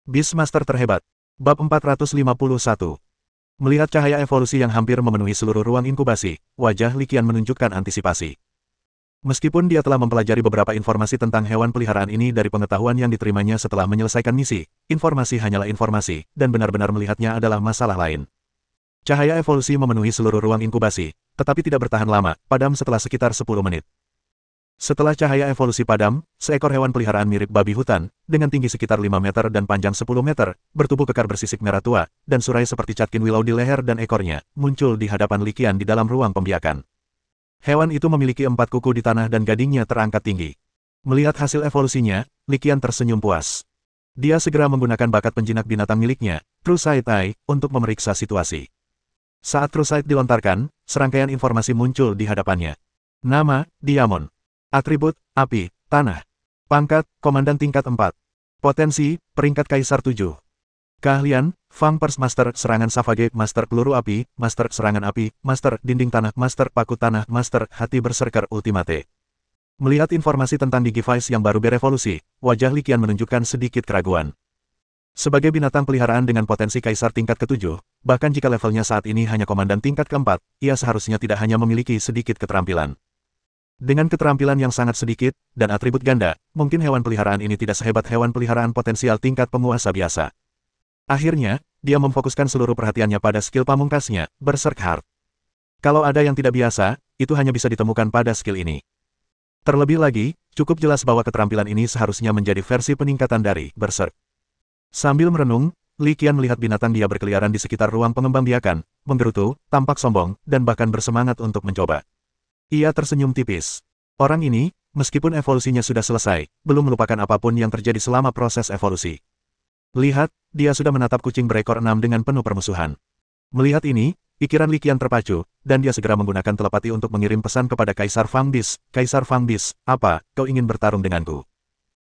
Beastmaster terhebat. Bab 451. Melihat cahaya evolusi yang hampir memenuhi seluruh ruang inkubasi, wajah Li Qian menunjukkan antisipasi. Meskipun dia telah mempelajari beberapa informasi tentang hewan peliharaan ini dari pengetahuan yang diterimanya setelah menyelesaikan misi, informasi hanyalah informasi, dan benar-benar melihatnya adalah masalah lain. Cahaya evolusi memenuhi seluruh ruang inkubasi, tetapi tidak bertahan lama, padam setelah sekitar 10 menit. Setelah cahaya evolusi padam, seekor hewan peliharaan mirip babi hutan, dengan tinggi sekitar 5 meter dan panjang 10 meter, bertubuh kekar bersisik merah tua, dan surai seperti catkin willow di leher dan ekornya, muncul di hadapan Li Qian di dalam ruang pembiakan. Hewan itu memiliki 4 kuku di tanah dan gadingnya terangkat tinggi. Melihat hasil evolusinya, Li Qian tersenyum puas. Dia segera menggunakan bakat penjinak binatang miliknya, True Sight Eye, untuk memeriksa situasi. Saat True Sight dilontarkan, serangkaian informasi muncul di hadapannya. Nama, Diamond. Atribut, api, tanah. Pangkat, komandan tingkat 4. Potensi, peringkat kaisar 7. Keahlian, Fang Pers Master serangan Savage, Master peluru api, Master serangan api, Master dinding tanah, Master paku tanah, Master hati berserker ultimate. Melihat informasi tentang Digivice yang baru berevolusi, wajah Li Qian menunjukkan sedikit keraguan. Sebagai binatang peliharaan dengan potensi kaisar tingkat ke-7, bahkan jika levelnya saat ini hanya komandan tingkat ke-4, ia seharusnya tidak hanya memiliki sedikit keterampilan. Dengan keterampilan yang sangat sedikit, dan atribut ganda, mungkin hewan peliharaan ini tidak sehebat hewan peliharaan potensial tingkat penguasa biasa. Akhirnya, dia memfokuskan seluruh perhatiannya pada skill pamungkasnya, Berserk Heart. Kalau ada yang tidak biasa, itu hanya bisa ditemukan pada skill ini. Terlebih lagi, cukup jelas bahwa keterampilan ini seharusnya menjadi versi peningkatan dari Berserk. Sambil merenung, Li Qian melihat binatang dia berkeliaran di sekitar ruang pengembang biakan, menggerutu, tampak sombong, dan bahkan bersemangat untuk mencoba. Ia tersenyum tipis. Orang ini, meskipun evolusinya sudah selesai, belum melupakan apapun yang terjadi selama proses evolusi. Lihat, dia sudah menatap kucing berekor 6 dengan penuh permusuhan. Melihat ini, pikiran Li Qian terpacu, dan dia segera menggunakan telepati untuk mengirim pesan kepada Kaisar Fang Beast. Kaisar Fang Beast, apa, kau ingin bertarung denganku?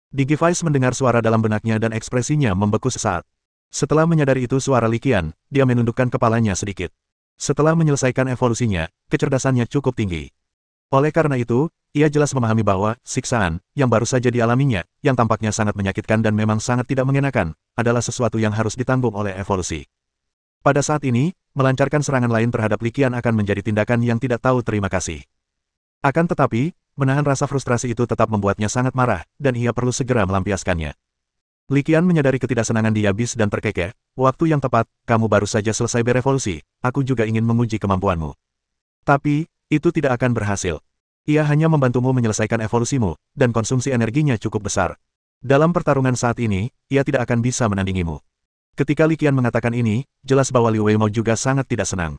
Digivice mendengar suara dalam benaknya dan ekspresinya membeku sesaat. Setelah menyadari itu suara Li Qian, dia menundukkan kepalanya sedikit. Setelah menyelesaikan evolusinya, kecerdasannya cukup tinggi. Oleh karena itu, ia jelas memahami bahwa siksaan yang baru saja dialaminya, yang tampaknya sangat menyakitkan dan memang sangat tidak mengenakan, adalah sesuatu yang harus ditanggung oleh evolusi. Pada saat ini, melancarkan serangan lain terhadap Li Qian akan menjadi tindakan yang tidak tahu terima kasih. Akan tetapi, menahan rasa frustrasi itu tetap membuatnya sangat marah, dan ia perlu segera melampiaskannya. Li Qian menyadari ketidaksenangan dia bis dan terkekeh. Waktu yang tepat, kamu baru saja selesai berevolusi, aku juga ingin menguji kemampuanmu. Tapi, itu tidak akan berhasil. Ia hanya membantumu menyelesaikan evolusimu, dan konsumsi energinya cukup besar. Dalam pertarungan saat ini, ia tidak akan bisa menandingimu. Ketika Li Qian mengatakan ini, jelas bahwa Liu Weimao juga sangat tidak senang.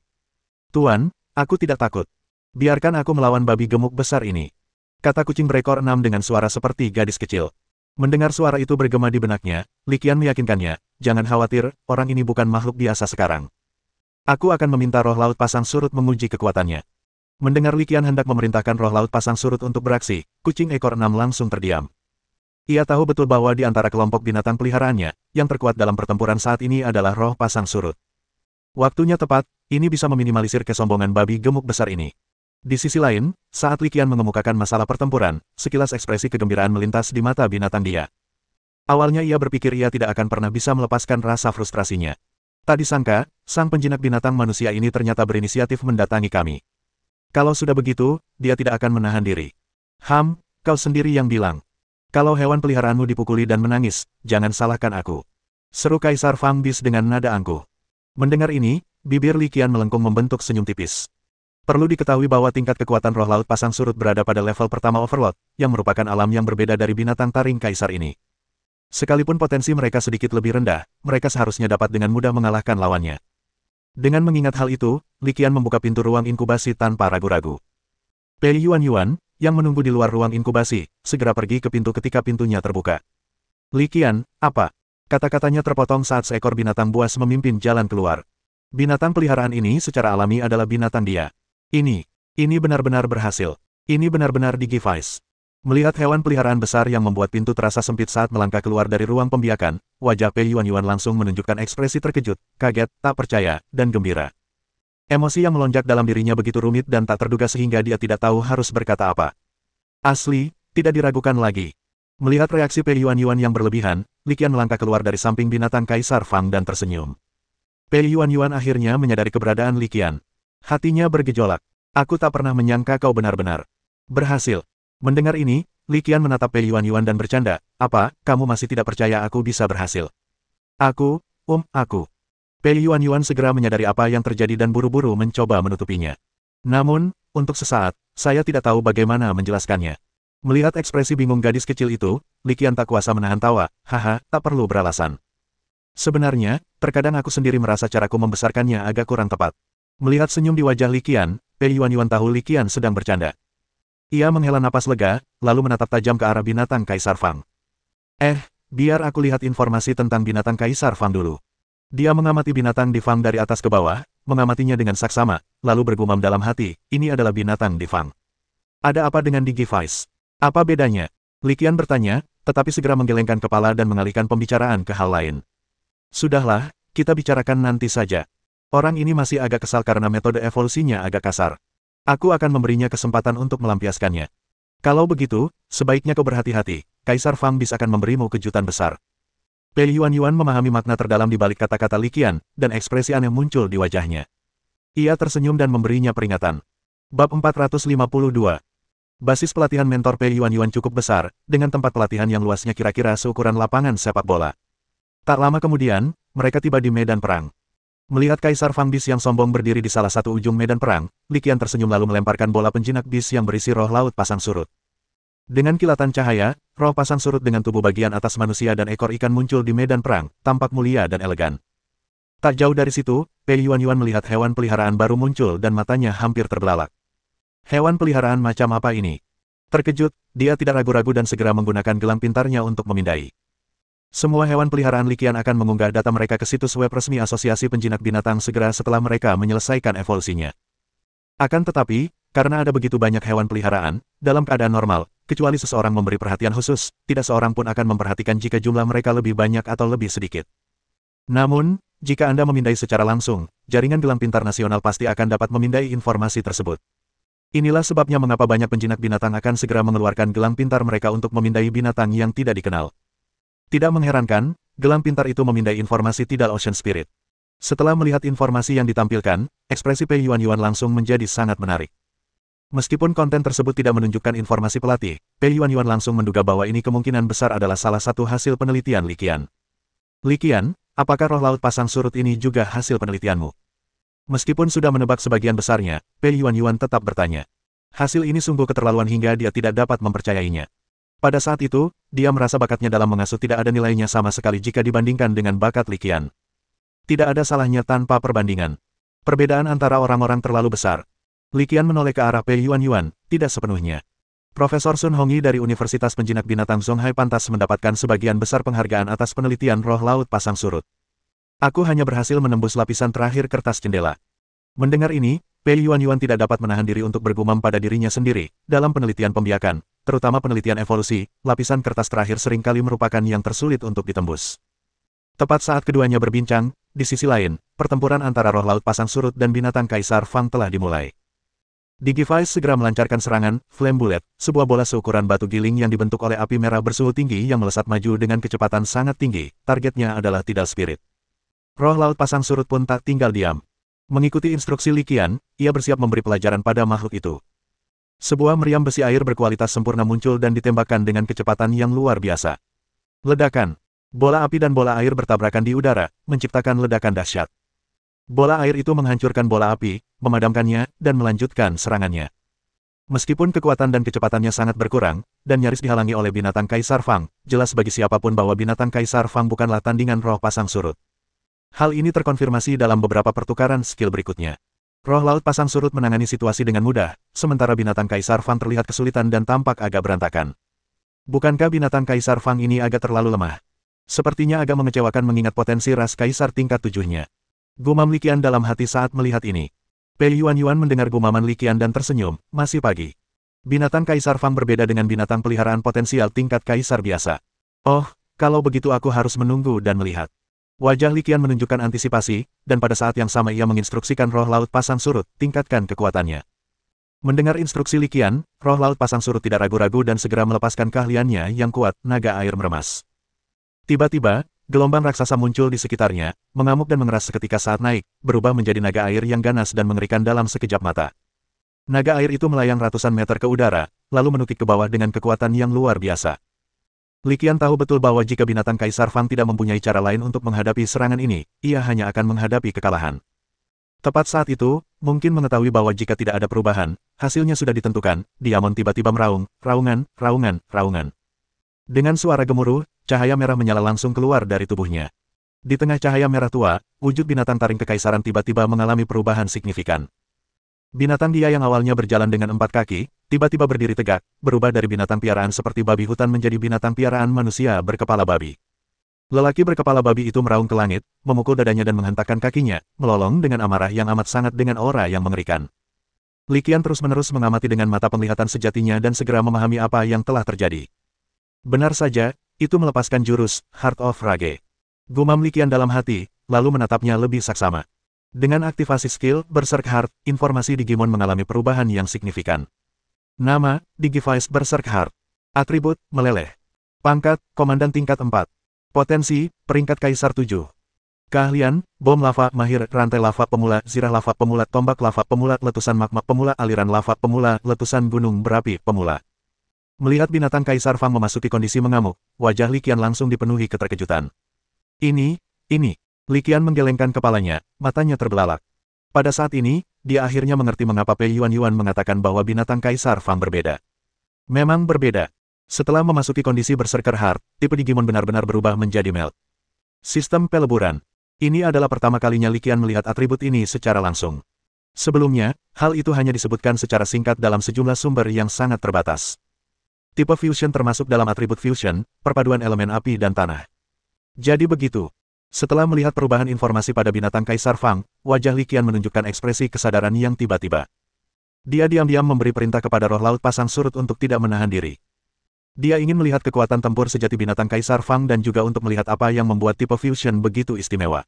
Tuan, aku tidak takut. Biarkan aku melawan babi gemuk besar ini. Kata kucing berekor 6 dengan suara seperti gadis kecil. Mendengar suara itu bergema di benaknya, Li Qian meyakinkannya, jangan khawatir, orang ini bukan makhluk biasa sekarang. Aku akan meminta roh laut pasang surut menguji kekuatannya. Mendengar Li Qian hendak memerintahkan roh laut pasang surut untuk beraksi, kucing ekor 6 langsung terdiam. Ia tahu betul bahwa di antara kelompok binatang peliharaannya, yang terkuat dalam pertempuran saat ini adalah roh pasang surut. Waktunya tepat, ini bisa meminimalisir kesombongan babi gemuk besar ini. Di sisi lain, saat Li Qian mengemukakan masalah pertempuran, sekilas ekspresi kegembiraan melintas di mata binatang dia. Awalnya ia berpikir ia tidak akan pernah bisa melepaskan rasa frustrasinya. Tak disangka, sang penjinak binatang manusia ini ternyata berinisiatif mendatangi kami. Kalau sudah begitu, dia tidak akan menahan diri. Kau sendiri yang bilang. Kalau hewan peliharaanmu dipukuli dan menangis, jangan salahkan aku. Seru Kaisar Fang Beast dengan nada angkuh. Mendengar ini, bibir Li Qian melengkung membentuk senyum tipis. Perlu diketahui bahwa tingkat kekuatan roh laut pasang surut berada pada level pertama Overlord, yang merupakan alam yang berbeda dari binatang taring Kaisar ini. Sekalipun potensi mereka sedikit lebih rendah, mereka seharusnya dapat dengan mudah mengalahkan lawannya. Dengan mengingat hal itu, Li Qian membuka pintu ruang inkubasi tanpa ragu-ragu. Pei Yuan, yang menunggu di luar ruang inkubasi, segera pergi ke pintu ketika pintunya terbuka. Li Qian, apa? Kata-katanya terpotong saat seekor binatang buas memimpin jalan keluar. Binatang peliharaan ini secara alami adalah binatang dia. Ini benar-benar berhasil. Ini benar-benar Digivice. Melihat hewan peliharaan besar yang membuat pintu terasa sempit saat melangkah keluar dari ruang pembiakan, wajah Pei Yuan langsung menunjukkan ekspresi terkejut, kaget, tak percaya, dan gembira. Emosi yang melonjak dalam dirinya begitu rumit dan tak terduga sehingga dia tidak tahu harus berkata apa. Asli, tidak diragukan lagi. Melihat reaksi Pei Yuan yang berlebihan, Liqian melangkah keluar dari samping binatang Kaisar Fang dan tersenyum. Pei Yuan akhirnya menyadari keberadaan Liqian. Hatinya bergejolak. Aku tak pernah menyangka kau benar-benar berhasil. Mendengar ini, Liqian menatap Pei Yuan dan bercanda, apa, kamu masih tidak percaya aku bisa berhasil? Aku. Pei Yuan segera menyadari apa yang terjadi dan buru-buru mencoba menutupinya. Namun, untuk sesaat, saya tidak tahu bagaimana menjelaskannya. Melihat ekspresi bingung gadis kecil itu, Liqian tak kuasa menahan tawa, haha, tak perlu beralasan. Sebenarnya, terkadang aku sendiri merasa caraku membesarkannya agak kurang tepat. Melihat senyum di wajah Liqian, Pei Yuan tahu Liqian sedang bercanda. Ia menghela napas lega, lalu menatap tajam ke arah binatang Kaisar Fang. Biar aku lihat informasi tentang binatang Kaisar Fang dulu. Dia mengamati binatang di Fang dari atas ke bawah, mengamatinya dengan saksama, lalu bergumam dalam hati, ini adalah binatang di Fang. Ada apa dengan Digivice? Apa bedanya? Liqian bertanya, tetapi segera menggelengkan kepala dan mengalihkan pembicaraan ke hal lain. Sudahlah, kita bicarakan nanti saja. Orang ini masih agak kesal karena metode evolusinya agak kasar. Aku akan memberinya kesempatan untuk melampiaskannya. Kalau begitu, sebaiknya kau berhati-hati, Kaisar Fang bisa akan memberimu kejutan besar. Pei Yuan memahami makna terdalam di balik kata-kata Liqian, dan ekspresi aneh muncul di wajahnya. Ia tersenyum dan memberinya peringatan. Bab 452. Basis pelatihan mentor Pei Yuan cukup besar, dengan tempat pelatihan yang luasnya kira-kira seukuran lapangan sepak bola. Tak lama kemudian, mereka tiba di medan perang. Melihat Kaisar Fang Bis yang sombong berdiri di salah satu ujung medan perang, Liqian tersenyum lalu melemparkan bola penjinak bis yang berisi roh laut pasang surut. Dengan kilatan cahaya, roh pasang surut dengan tubuh bagian atas manusia dan ekor ikan muncul di medan perang, tampak mulia dan elegan. Tak jauh dari situ, Pei Yuan melihat hewan peliharaan baru muncul dan matanya hampir terbelalak. Hewan peliharaan macam apa ini? Terkejut, dia tidak ragu-ragu dan segera menggunakan gelang pintarnya untuk memindai. Semua hewan peliharaan Liqian akan mengunggah data mereka ke situs web resmi Asosiasi Penjinak Binatang segera setelah mereka menyelesaikan evolusinya. Akan tetapi, karena ada begitu banyak hewan peliharaan, dalam keadaan normal, kecuali seseorang memberi perhatian khusus, tidak seorang pun akan memperhatikan jika jumlah mereka lebih banyak atau lebih sedikit. Namun, jika Anda memindai secara langsung, jaringan gelang pintar nasional pasti akan dapat memindai informasi tersebut. Inilah sebabnya mengapa banyak penjinak binatang akan segera mengeluarkan gelang pintar mereka untuk memindai binatang yang tidak dikenal. Tidak mengherankan, gelang pintar itu memindai informasi Tidal Ocean Spirit. Setelah melihat informasi yang ditampilkan, ekspresi Pei Yuan langsung menjadi sangat menarik. Meskipun konten tersebut tidak menunjukkan informasi pelatih, Pei Yuan langsung menduga bahwa ini kemungkinan besar adalah salah satu hasil penelitian Liqian. Liqian, apakah roh laut pasang surut ini juga hasil penelitianmu? Meskipun sudah menebak sebagian besarnya, Pei Yuan tetap bertanya. Hasil ini sungguh keterlaluan hingga dia tidak dapat mempercayainya. Pada saat itu, dia merasa bakatnya dalam mengasuh tidak ada nilainya sama sekali jika dibandingkan dengan bakat Liqian. Tidak ada salahnya tanpa perbandingan. Perbedaan antara orang-orang terlalu besar. Liqian menoleh ke arah Pei Yuan, tidak sepenuhnya. Profesor Sun Hongyi dari Universitas Penjinak Binatang Zonghai pantas mendapatkan sebagian besar penghargaan atas penelitian roh laut pasang surut. Aku hanya berhasil menembus lapisan terakhir kertas jendela. Mendengar ini, Pei Yuan tidak dapat menahan diri untuk bergumam pada dirinya sendiri. Dalam penelitian pembiakan, terutama penelitian evolusi, lapisan kertas terakhir seringkali merupakan yang tersulit untuk ditembus. Tepat saat keduanya berbincang, di sisi lain, pertempuran antara roh laut pasang surut dan binatang Kaisar Fang telah dimulai. Digivice segera melancarkan serangan, Flame Bullet, sebuah bola seukuran batu giling yang dibentuk oleh api merah bersuhu tinggi yang melesat maju dengan kecepatan sangat tinggi, targetnya adalah Tidal Spirit. Roh laut pasang surut pun tak tinggal diam. Mengikuti instruksi Liqian, ia bersiap memberi pelajaran pada makhluk itu. Sebuah meriam besi air berkualitas sempurna muncul dan ditembakkan dengan kecepatan yang luar biasa. Ledakan. Bola api dan bola air bertabrakan di udara, menciptakan ledakan dahsyat. Bola air itu menghancurkan bola api, memadamkannya, dan melanjutkan serangannya. Meskipun kekuatan dan kecepatannya sangat berkurang, dan nyaris dihalangi oleh binatang Kaisar Fang, jelas bagi siapapun bahwa binatang Kaisar Fang bukanlah tandingan roh pasang surut. Hal ini terkonfirmasi dalam beberapa pertukaran skill berikutnya. Roh laut pasang surut menangani situasi dengan mudah, sementara binatang Kaisar Fang terlihat kesulitan dan tampak agak berantakan. Bukankah binatang Kaisar Fang ini agak terlalu lemah? Sepertinya agak mengecewakan mengingat potensi ras Kaisar tingkat 7-nya. Gumam Liqian dalam hati saat melihat ini. Pei Yuan mendengar gumaman Liqian dan tersenyum, masih pagi. Binatang Kaisar Fang berbeda dengan binatang peliharaan potensial tingkat Kaisar biasa. Oh, kalau begitu aku harus menunggu dan melihat. Wajah Liqian menunjukkan antisipasi, dan pada saat yang sama ia menginstruksikan roh laut pasang surut, tingkatkan kekuatannya. Mendengar instruksi Liqian, roh laut pasang surut tidak ragu-ragu dan segera melepaskan keahliannya yang kuat, naga air meremas. Tiba-tiba, gelombang raksasa muncul di sekitarnya, mengamuk dan mengeras seketika saat naik, berubah menjadi naga air yang ganas dan mengerikan dalam sekejap mata. Naga air itu melayang ratusan meter ke udara, lalu menukik ke bawah dengan kekuatan yang luar biasa. Li Qian tahu betul bahwa jika binatang Kaisar Fang tidak mempunyai cara lain untuk menghadapi serangan ini, ia hanya akan menghadapi kekalahan. Tepat saat itu, mungkin mengetahui bahwa jika tidak ada perubahan, hasilnya sudah ditentukan, Diamond tiba-tiba meraung, raungan, raungan, raungan. Dengan suara gemuruh, cahaya merah menyala langsung keluar dari tubuhnya. Di tengah cahaya merah tua, wujud binatang taring kekaisaran tiba-tiba mengalami perubahan signifikan. Binatang dia yang awalnya berjalan dengan 4 kaki, tiba-tiba berdiri tegak, berubah dari binatang piaraan seperti babi hutan menjadi binatang piaraan manusia berkepala babi. Lelaki berkepala babi itu meraung ke langit, memukul dadanya dan menghentakkan kakinya, melolong dengan amarah yang amat sangat dengan aura yang mengerikan. Li Qian terus-menerus mengamati dengan mata penglihatan sejatinya dan segera memahami apa yang telah terjadi. Benar saja, itu melepaskan jurus Heart of Rage. Gumam Li Qian dalam hati, lalu menatapnya lebih saksama. Dengan aktivasi skill Berserk Heart, informasi Digimon mengalami perubahan yang signifikan. Nama, Digivice Berserk Heart. Atribut, meleleh. Pangkat, Komandan tingkat 4. Potensi, peringkat Kaisar 7. Keahlian, bom lava mahir, rantai lava pemula, zirah lava pemula, tombak lava pemula, letusan magma pemula, aliran lava pemula, letusan gunung berapi pemula. Melihat binatang Kaisar Fang memasuki kondisi mengamuk, wajah Li Qian langsung dipenuhi keterkejutan. Ini. Li Qian menggelengkan kepalanya, matanya terbelalak. Pada saat ini, dia akhirnya mengerti mengapa Pei Yuan mengatakan bahwa binatang Kaisar Fang berbeda. Memang berbeda. Setelah memasuki kondisi Berserker Heart, tipe Digimon benar-benar berubah menjadi Melt. Sistem peleburan. Ini adalah pertama kalinya Li Qian melihat atribut ini secara langsung. Sebelumnya, hal itu hanya disebutkan secara singkat dalam sejumlah sumber yang sangat terbatas. Tipe Fusion termasuk dalam atribut Fusion, perpaduan elemen api dan tanah. Jadi begitu. Setelah melihat perubahan informasi pada binatang Kaisar Fang, wajah Li Qian menunjukkan ekspresi kesadaran yang tiba-tiba. Dia diam-diam memberi perintah kepada roh laut pasang surut untuk tidak menahan diri. Dia ingin melihat kekuatan tempur sejati binatang Kaisar Fang dan juga untuk melihat apa yang membuat tipe Fusion begitu istimewa.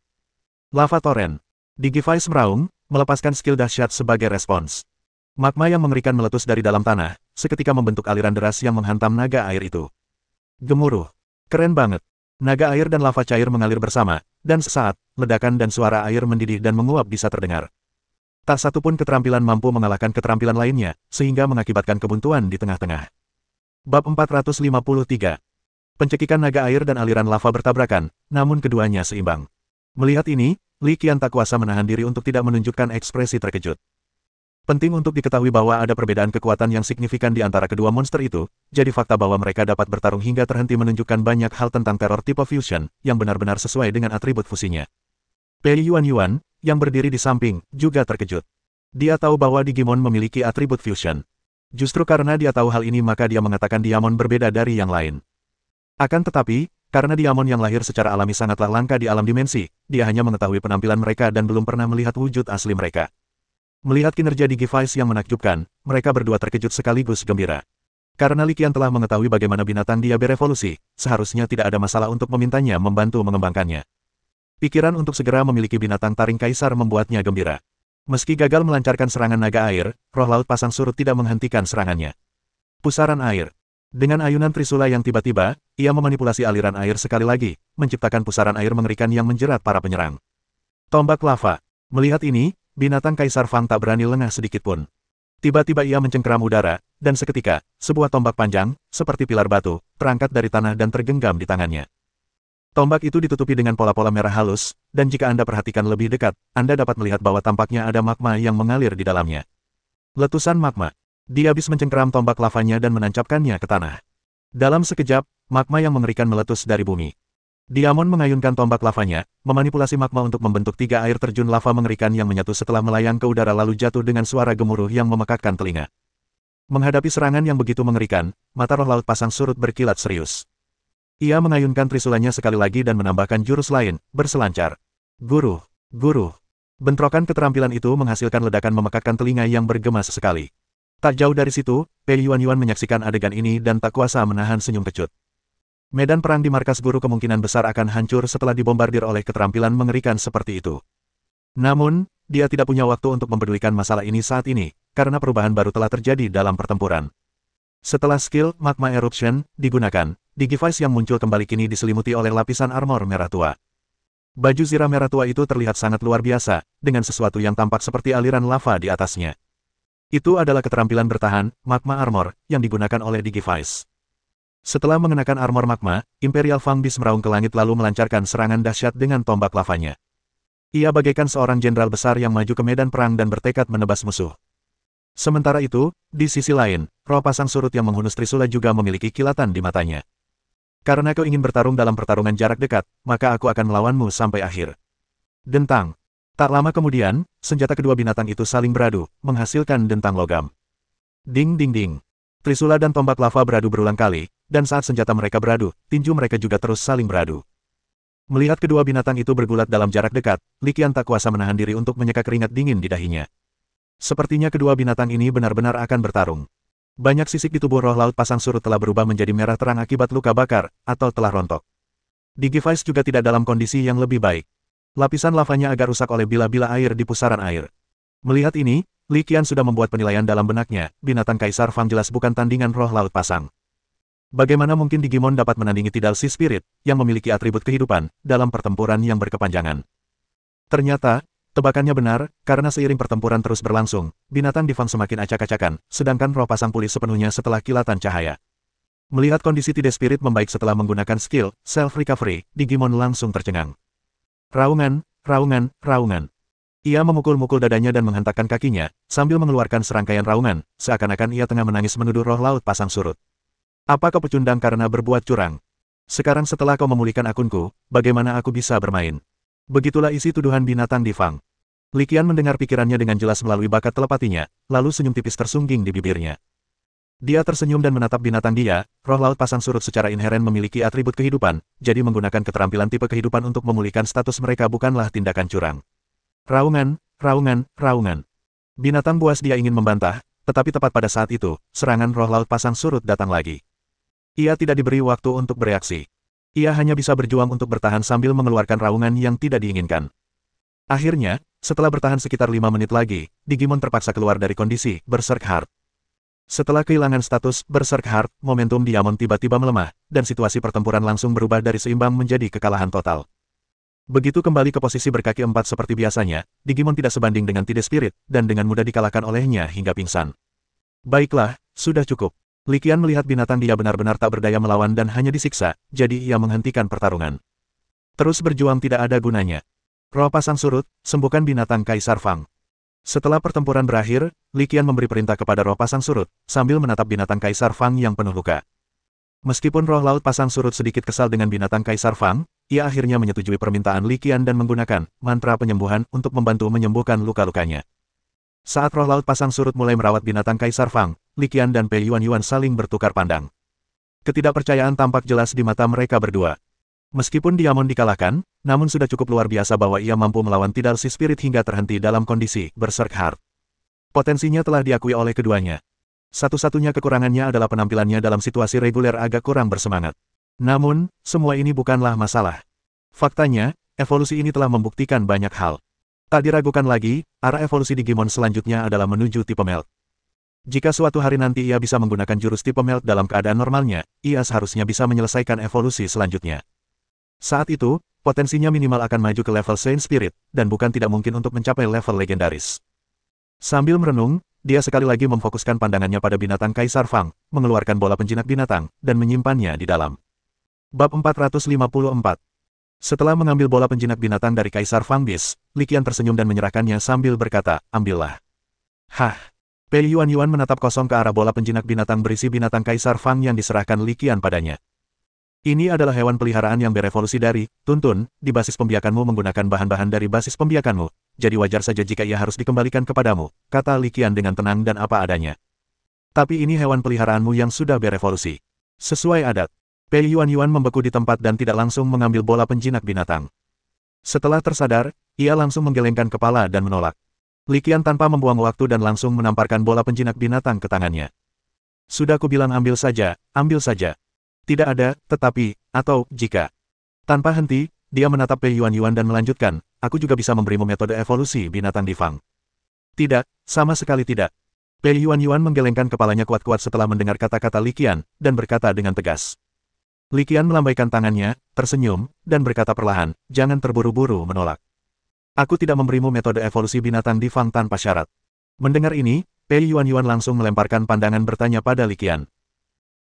Lava Torrent. Digivice meraung, melepaskan skill dahsyat sebagai respons. Magma yang mengerikan meletus dari dalam tanah, seketika membentuk aliran deras yang menghantam naga air itu. Gemuruh. Keren banget. Naga air dan lava cair mengalir bersama, dan sesaat, ledakan dan suara air mendidih dan menguap bisa terdengar. Tak satu pun keterampilan mampu mengalahkan keterampilan lainnya, sehingga mengakibatkan kebuntuan di tengah-tengah. Bab 453. Pencekikan naga air dan aliran lava bertabrakan, namun keduanya seimbang. Melihat ini, Li Qian tak kuasa menahan diri untuk tidak menunjukkan ekspresi terkejut. Penting untuk diketahui bahwa ada perbedaan kekuatan yang signifikan di antara kedua monster itu, jadi fakta bahwa mereka dapat bertarung hingga terhenti menunjukkan banyak hal tentang teror tipe Fusion, yang benar-benar sesuai dengan atribut fusinya. Pei Yuan, yang berdiri di samping, juga terkejut. Dia tahu bahwa Digimon memiliki atribut Fusion. Justru karena dia tahu hal ini maka dia mengatakan Diamond berbeda dari yang lain. Akan tetapi, karena Diamond yang lahir secara alami sangatlah langka di alam dimensi, dia hanya mengetahui penampilan mereka dan belum pernah melihat wujud asli mereka. Melihat kinerja Digivice yang menakjubkan, mereka berdua terkejut sekaligus gembira. Karena Li Qian telah mengetahui bagaimana binatang dia berevolusi, seharusnya tidak ada masalah untuk memintanya membantu mengembangkannya. Pikiran untuk segera memiliki binatang taring kaisar membuatnya gembira. Meski gagal melancarkan serangan naga air, roh laut pasang surut tidak menghentikan serangannya. Pusaran air. Dengan ayunan Trisula yang tiba-tiba, ia memanipulasi aliran air sekali lagi, menciptakan pusaran air mengerikan yang menjerat para penyerang. Tombak lava. Melihat ini, binatang Kaisar Fang tak berani lengah sedikitpun. Tiba-tiba ia mencengkeram udara, dan seketika, sebuah tombak panjang, seperti pilar batu, terangkat dari tanah dan tergenggam di tangannya. Tombak itu ditutupi dengan pola-pola merah halus, dan jika Anda perhatikan lebih dekat, Anda dapat melihat bahwa tampaknya ada magma yang mengalir di dalamnya. Letusan magma. Dia habis mencengkeram tombak lavanya dan menancapkannya ke tanah. Dalam sekejap, magma yang mengerikan meletus dari bumi. Diamond mengayunkan tombak lavanya, memanipulasi magma untuk membentuk 3 air terjun lava mengerikan yang menyatu setelah melayang ke udara lalu jatuh dengan suara gemuruh yang memekakkan telinga. Menghadapi serangan yang begitu mengerikan, mata roh laut pasang surut berkilat serius. Ia mengayunkan trisulanya sekali lagi dan menambahkan jurus lain, berselancar. Guru. Bentrokan keterampilan itu menghasilkan ledakan memekakkan telinga yang bergema sekali. Tak jauh dari situ, Pei Yuan menyaksikan adegan ini dan tak kuasa menahan senyum kecut. Medan perang di markas guru kemungkinan besar akan hancur setelah dibombardir oleh keterampilan mengerikan seperti itu. Namun, dia tidak punya waktu untuk mempedulikan masalah ini saat ini, karena perubahan baru telah terjadi dalam pertempuran. Setelah skill Magma Eruption digunakan, Digivice yang muncul kembali kini diselimuti oleh lapisan armor merah tua. Baju zirah merah tua itu terlihat sangat luar biasa, dengan sesuatu yang tampak seperti aliran lava di atasnya. Itu adalah keterampilan bertahan, Magma Armor, yang digunakan oleh Digivice. Setelah mengenakan armor magma, Imperial Fang Beast meraung ke langit lalu melancarkan serangan dahsyat dengan tombak lavanya. Ia bagaikan seorang jenderal besar yang maju ke medan perang dan bertekad menebas musuh. Sementara itu, di sisi lain, roh pasang surut yang menghunus Trisula juga memiliki kilatan di matanya. Karena kau ingin bertarung dalam pertarungan jarak dekat, maka aku akan melawanmu sampai akhir. Dentang. Tak lama kemudian, senjata kedua binatang itu saling beradu, menghasilkan dentang logam. Ding ding ding. Trisula dan tombak lava beradu berulang kali, dan saat senjata mereka beradu, tinju mereka juga terus saling beradu. Melihat kedua binatang itu bergulat dalam jarak dekat, Li Qian tak kuasa menahan diri untuk menyeka keringat dingin di dahinya. Sepertinya kedua binatang ini benar-benar akan bertarung. Banyak sisik di tubuh roh laut pasang surut telah berubah menjadi merah terang akibat luka bakar, atau telah rontok. Digivice juga tidak dalam kondisi yang lebih baik. Lapisan lavanya agak rusak oleh bila-bila air di pusaran air. Melihat ini, Li Qian sudah membuat penilaian dalam benaknya, binatang Kaisar Fang jelas bukan tandingan roh laut pasang. Bagaimana mungkin Digimon dapat menandingi Tidal Sea Spirit, yang memiliki atribut kehidupan, dalam pertempuran yang berkepanjangan? Ternyata, tebakannya benar, karena seiring pertempuran terus berlangsung, binatang di Fang semakin acak-acakan, sedangkan roh pasang pulih sepenuhnya setelah kilatan cahaya. Melihat kondisi Tidal Spirit membaik setelah menggunakan skill Self Recovery, Digimon langsung tercengang. Raungan, raungan, raungan. Ia memukul-mukul dadanya dan menghentakkan kakinya, sambil mengeluarkan serangkaian raungan, seakan-akan ia tengah menangis menuduh roh laut pasang surut. Apa kau pecundang karena berbuat curang? Sekarang setelah kau memulihkan akunku, bagaimana aku bisa bermain? Begitulah isi tuduhan binatang di Fang. Li Qian mendengar pikirannya dengan jelas melalui bakat telepatinya, lalu senyum tipis tersungging di bibirnya. Dia tersenyum dan menatap binatang dia, roh laut pasang surut secara inheren memiliki atribut kehidupan, jadi menggunakan keterampilan tipe kehidupan untuk memulihkan status mereka bukanlah tindakan curang. Raungan, raungan, raungan. Binatang buas dia ingin membantah, tetapi tepat pada saat itu, serangan roh laut pasang surut datang lagi. Ia tidak diberi waktu untuk bereaksi. Ia hanya bisa berjuang untuk bertahan sambil mengeluarkan raungan yang tidak diinginkan. Akhirnya, setelah bertahan sekitar 5 menit lagi, Digimon terpaksa keluar dari kondisi Berserk Heart. Setelah kehilangan status Berserk Heart, momentum Diamond tiba-tiba melemah, dan situasi pertempuran langsung berubah dari seimbang menjadi kekalahan total. Begitu kembali ke posisi berkaki 4 seperti biasanya, Digimon tidak sebanding dengan Tidal Spirit, dan dengan mudah dikalahkan olehnya hingga pingsan. Baiklah, sudah cukup. Li Qian melihat binatang dia benar-benar tak berdaya melawan dan hanya disiksa, jadi ia menghentikan pertarungan. Terus berjuang tidak ada gunanya. Roh pasang surut, sembuhkan binatang Kaisar Fang. Setelah pertempuran berakhir, Li Qian memberi perintah kepada roh pasang surut, sambil menatap binatang Kaisar Fang yang penuh luka. Meskipun roh laut pasang surut sedikit kesal dengan binatang Kaisar Fang, ia akhirnya menyetujui permintaan Li Qian dan menggunakan mantra penyembuhan untuk membantu menyembuhkan luka-lukanya. Saat roh laut pasang surut mulai merawat binatang Kaisar Fang, Li Qian dan Pei Yuan saling bertukar pandang. Ketidakpercayaan tampak jelas di mata mereka berdua. Meskipun Diamond dikalahkan, namun sudah cukup luar biasa bahwa ia mampu melawan Tidal Sea Spirit hingga terhenti dalam kondisi Berserk Heart. Potensinya telah diakui oleh keduanya. Satu-satunya kekurangannya adalah penampilannya dalam situasi reguler agak kurang bersemangat. Namun, semua ini bukanlah masalah. Faktanya, evolusi ini telah membuktikan banyak hal. Tak diragukan lagi, arah evolusi Digimon selanjutnya adalah menuju tipe Melt. Jika suatu hari nanti ia bisa menggunakan jurus tipe Melt dalam keadaan normalnya, ia seharusnya bisa menyelesaikan evolusi selanjutnya. Saat itu, potensinya minimal akan maju ke level Saint Spirit, dan bukan tidak mungkin untuk mencapai level legendaris. Sambil merenung, dia sekali lagi memfokuskan pandangannya pada binatang Kaisar Fang, mengeluarkan bola penjinak binatang, dan menyimpannya di dalam. Bab 454. Setelah mengambil bola penjinak binatang dari Kaisar Fang Beast, Li Qian tersenyum dan menyerahkannya sambil berkata, ambillah. Hah. Pei Yuan menatap kosong ke arah bola penjinak binatang berisi binatang Kaisar Fang yang diserahkan Li Qian padanya. Ini adalah hewan peliharaan yang berevolusi dari Tuntun, di basis pembiakanmu menggunakan bahan-bahan dari basis pembiakanmu, jadi wajar saja jika ia harus dikembalikan kepadamu, kata Li Qian dengan tenang dan apa adanya. Tapi ini hewan peliharaanmu yang sudah berevolusi. Sesuai adat. Pei Yuan membeku di tempat dan tidak langsung mengambil bola penjinak binatang. Setelah tersadar, ia langsung menggelengkan kepala dan menolak. Li Qian tanpa membuang waktu dan langsung menamparkan bola penjinak binatang ke tangannya. Sudah kubilang ambil saja, ambil saja. Tidak ada, tetapi, atau, jika. Tanpa henti, dia menatap Pei Yuan dan melanjutkan, aku juga bisa memberimu metode evolusi binatang di Fang. Tidak, sama sekali tidak. Pei Yuan menggelengkan kepalanya kuat-kuat setelah mendengar kata-kata Li Qian, dan berkata dengan tegas. Li Qian melambaikan tangannya, tersenyum, dan berkata perlahan, jangan terburu-buru menolak. Aku tidak memberimu metode evolusi binatang di Fang tanpa syarat. Mendengar ini, Pei Yuan langsung melemparkan pandangan bertanya pada Li Qian.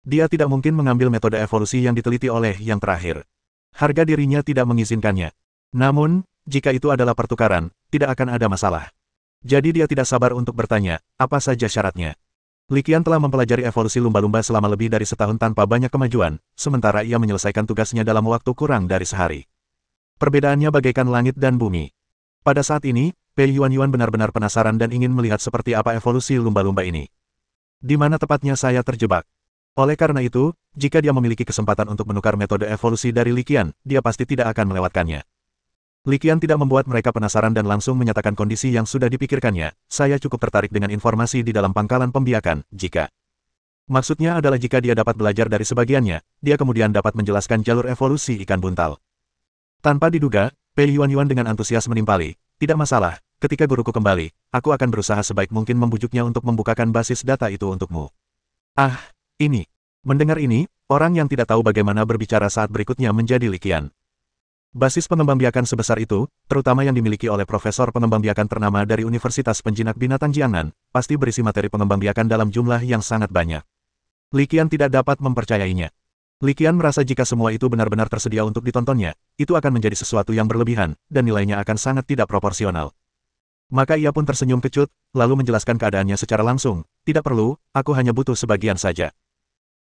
Dia tidak mungkin mengambil metode evolusi yang diteliti oleh yang terakhir. Harga dirinya tidak mengizinkannya. Namun, jika itu adalah pertukaran, tidak akan ada masalah. Jadi dia tidak sabar untuk bertanya, apa saja syaratnya. Li Qian telah mempelajari evolusi lumba-lumba selama lebih dari setahun tanpa banyak kemajuan, sementara ia menyelesaikan tugasnya dalam waktu kurang dari sehari. Perbedaannya bagaikan langit dan bumi. Pada saat ini, Pei Yuan benar-benar penasaran dan ingin melihat seperti apa evolusi lumba-lumba ini. Di mana tepatnya saya terjebak? Oleh karena itu, jika dia memiliki kesempatan untuk menukar metode evolusi dari Li Qian, dia pasti tidak akan melewatkannya. Li Qian tidak membuat mereka penasaran dan langsung menyatakan kondisi yang sudah dipikirkannya, saya cukup tertarik dengan informasi di dalam pangkalan pembiakan, jika. Maksudnya adalah jika dia dapat belajar dari sebagiannya, dia kemudian dapat menjelaskan jalur evolusi ikan buntal. Tanpa diduga, Pei Yuan dengan antusias menimpali, tidak masalah, ketika guruku kembali, aku akan berusaha sebaik mungkin membujuknya untuk membukakan basis data itu untukmu. Ah, ini. Mendengar ini, orang yang tidak tahu bagaimana berbicara saat berikutnya menjadi Li Qian. Basis pengembangbiakan sebesar itu, terutama yang dimiliki oleh profesor pengembangbiakan ternama dari Universitas Penjinak Binatang Jiangnan, pasti berisi materi pengembangbiakan dalam jumlah yang sangat banyak. Li Qian tidak dapat mempercayainya. Li Qian merasa jika semua itu benar-benar tersedia untuk ditontonnya, itu akan menjadi sesuatu yang berlebihan, dan nilainya akan sangat tidak proporsional. Maka ia pun tersenyum kecut, lalu menjelaskan keadaannya secara langsung, tidak perlu, aku hanya butuh sebagian saja.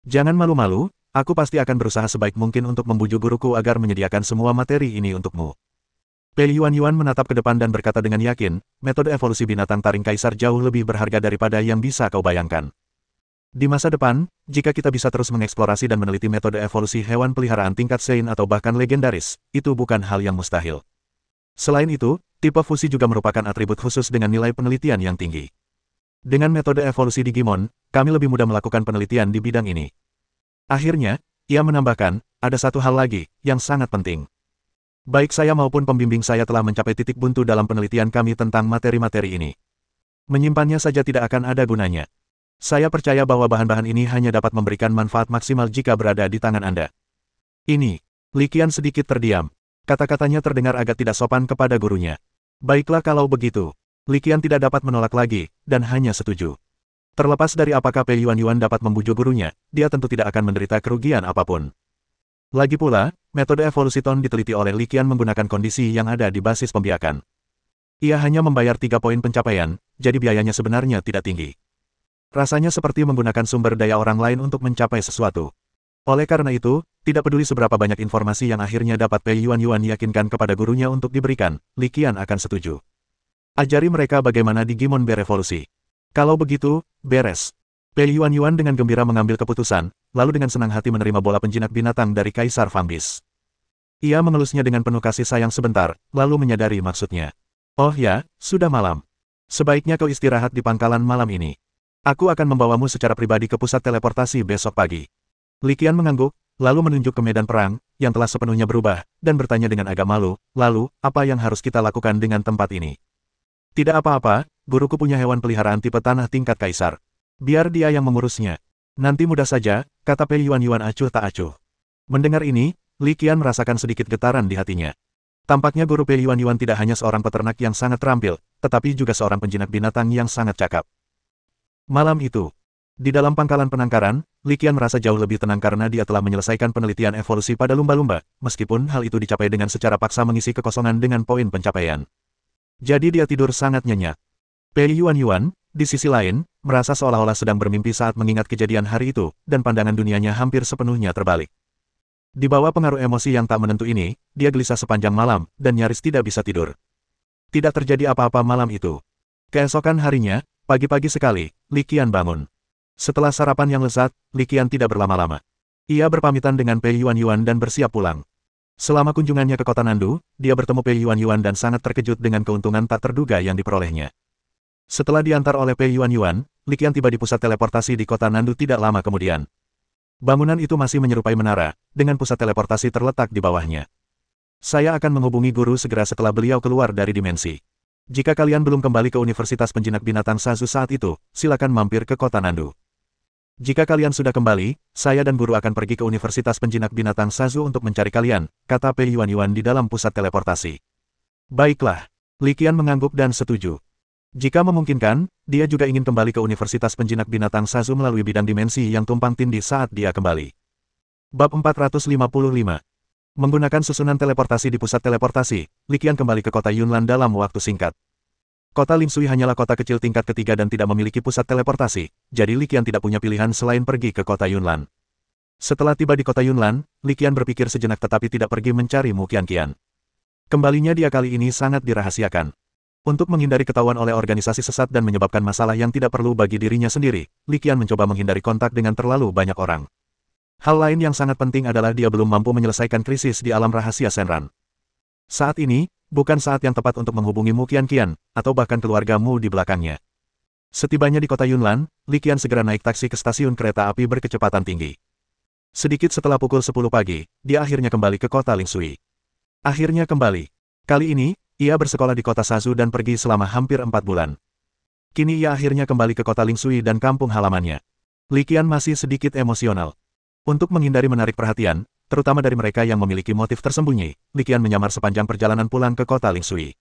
Jangan malu-malu, aku pasti akan berusaha sebaik mungkin untuk membujuk guruku agar menyediakan semua materi ini untukmu. Pei Yuan menatap ke depan dan berkata dengan yakin, metode evolusi binatang taring kaisar jauh lebih berharga daripada yang bisa kau bayangkan. Di masa depan, jika kita bisa terus mengeksplorasi dan meneliti metode evolusi hewan peliharaan tingkat Sein atau bahkan legendaris, itu bukan hal yang mustahil. Selain itu, tipe fusi juga merupakan atribut khusus dengan nilai penelitian yang tinggi. Dengan metode evolusi Digimon, kami lebih mudah melakukan penelitian di bidang ini. Akhirnya, ia menambahkan, ada satu hal lagi, yang sangat penting. Baik saya maupun pembimbing saya telah mencapai titik buntu dalam penelitian kami tentang materi-materi ini. Menyimpannya saja tidak akan ada gunanya. Saya percaya bahwa bahan-bahan ini hanya dapat memberikan manfaat maksimal jika berada di tangan Anda. Ini, Li Qian sedikit terdiam. Kata-katanya terdengar agak tidak sopan kepada gurunya. Baiklah kalau begitu. Li Qian tidak dapat menolak lagi, dan hanya setuju. Terlepas dari apakah Pei Yuan dapat membujuk gurunya, dia tentu tidak akan menderita kerugian apapun. Lagi pula, metode evolusi Ton diteliti oleh Li Qian menggunakan kondisi yang ada di basis pembiakan. Ia hanya membayar 3 poin pencapaian, jadi biayanya sebenarnya tidak tinggi. Rasanya seperti menggunakan sumber daya orang lain untuk mencapai sesuatu. Oleh karena itu, tidak peduli seberapa banyak informasi yang akhirnya dapat Pei Yuan yakinkan kepada gurunya untuk diberikan, Li Qian akan setuju. Ajari mereka bagaimana Digimon berevolusi. Kalau begitu, beres. Pei Yuan dengan gembira mengambil keputusan, lalu dengan senang hati menerima bola penjinak binatang dari Kaisar Fang Beast. Ia mengelusnya dengan penuh kasih sayang sebentar, lalu menyadari maksudnya. Oh ya, sudah malam. Sebaiknya kau istirahat di pangkalan malam ini. Aku akan membawamu secara pribadi ke pusat teleportasi besok pagi. Li Qian mengangguk, lalu menunjuk ke medan perang, yang telah sepenuhnya berubah, dan bertanya dengan agak malu, lalu, apa yang harus kita lakukan dengan tempat ini? Tidak apa-apa, guruku punya hewan peliharaan tipe tanah tingkat kaisar. Biar dia yang mengurusnya. Nanti mudah saja, kata Pei Yuan acuh tak acuh. Mendengar ini, Li Qian merasakan sedikit getaran di hatinya. Tampaknya guru Pei Yuan tidak hanya seorang peternak yang sangat terampil, tetapi juga seorang penjinak binatang yang sangat cakap. Malam itu, di dalam pangkalan penangkaran, Li Qian merasa jauh lebih tenang karena dia telah menyelesaikan penelitian evolusi pada lumba-lumba, meskipun hal itu dicapai dengan secara paksa mengisi kekosongan dengan poin pencapaian. Jadi dia tidur sangat nyenyak. Pei Yuan, di sisi lain, merasa seolah-olah sedang bermimpi saat mengingat kejadian hari itu, dan pandangan dunianya hampir sepenuhnya terbalik. Di bawah pengaruh emosi yang tak menentu ini, dia gelisah sepanjang malam, dan nyaris tidak bisa tidur. Tidak terjadi apa-apa malam itu. Keesokan harinya, pagi-pagi sekali, Li Qian bangun. Setelah sarapan yang lezat, Li Qian tidak berlama-lama. Ia berpamitan dengan Pei Yuan dan bersiap pulang. Selama kunjungannya ke kota Nandu, dia bertemu Pei Yuan dan sangat terkejut dengan keuntungan tak terduga yang diperolehnya. Setelah diantar oleh Pei Yuan, Li Qian tiba di pusat teleportasi di kota Nandu tidak lama kemudian. Bangunan itu masih menyerupai menara, dengan pusat teleportasi terletak di bawahnya. Saya akan menghubungi guru segera setelah beliau keluar dari dimensi. Jika kalian belum kembali ke Universitas Penjinak Binatang Sazu saat itu, silakan mampir ke kota Nandu. Jika kalian sudah kembali, saya dan guru akan pergi ke Universitas Penjinak Binatang Sazu untuk mencari kalian, kata Pei Yuan di dalam pusat teleportasi. Baiklah. Li Qian mengangguk dan setuju. Jika memungkinkan, dia juga ingin kembali ke Universitas Penjinak Binatang Sazu melalui bidang dimensi yang tumpang tindih saat dia kembali. Bab 455. Menggunakan susunan teleportasi di pusat teleportasi, Li Qian kembali ke kota Yunlan dalam waktu singkat. Kota Lim Sui hanyalah kota kecil tingkat ketiga dan tidak memiliki pusat teleportasi, jadi Li Qian tidak punya pilihan selain pergi ke kota Yunlan. Setelah tiba di kota Yunlan, Li Qian berpikir sejenak tetapi tidak pergi mencari Mu Qian. Kembalinya dia kali ini sangat dirahasiakan. Untuk menghindari ketahuan oleh organisasi sesat dan menyebabkan masalah yang tidak perlu bagi dirinya sendiri, Li Qian mencoba menghindari kontak dengan terlalu banyak orang. Hal lain yang sangat penting adalah dia belum mampu menyelesaikan krisis di alam rahasia Shenran. Saat ini, bukan saat yang tepat untuk menghubungi Mu Qian, atau bahkan keluarga Mu di belakangnya. Setibanya di kota Yunlan, Li Qian segera naik taksi ke stasiun kereta api berkecepatan tinggi. Sedikit setelah pukul 10 pagi, dia akhirnya kembali ke kota Lim Sui. Akhirnya kembali. Kali ini, ia bersekolah di kota Sazu dan pergi selama hampir 4 bulan. Kini ia akhirnya kembali ke kota Lim Sui dan kampung halamannya. Li Qian masih sedikit emosional. Untuk menghindari menarik perhatian, terutama dari mereka yang memiliki motif tersembunyi, Li Qian menyamar sepanjang perjalanan pulang ke kota Lim Sui.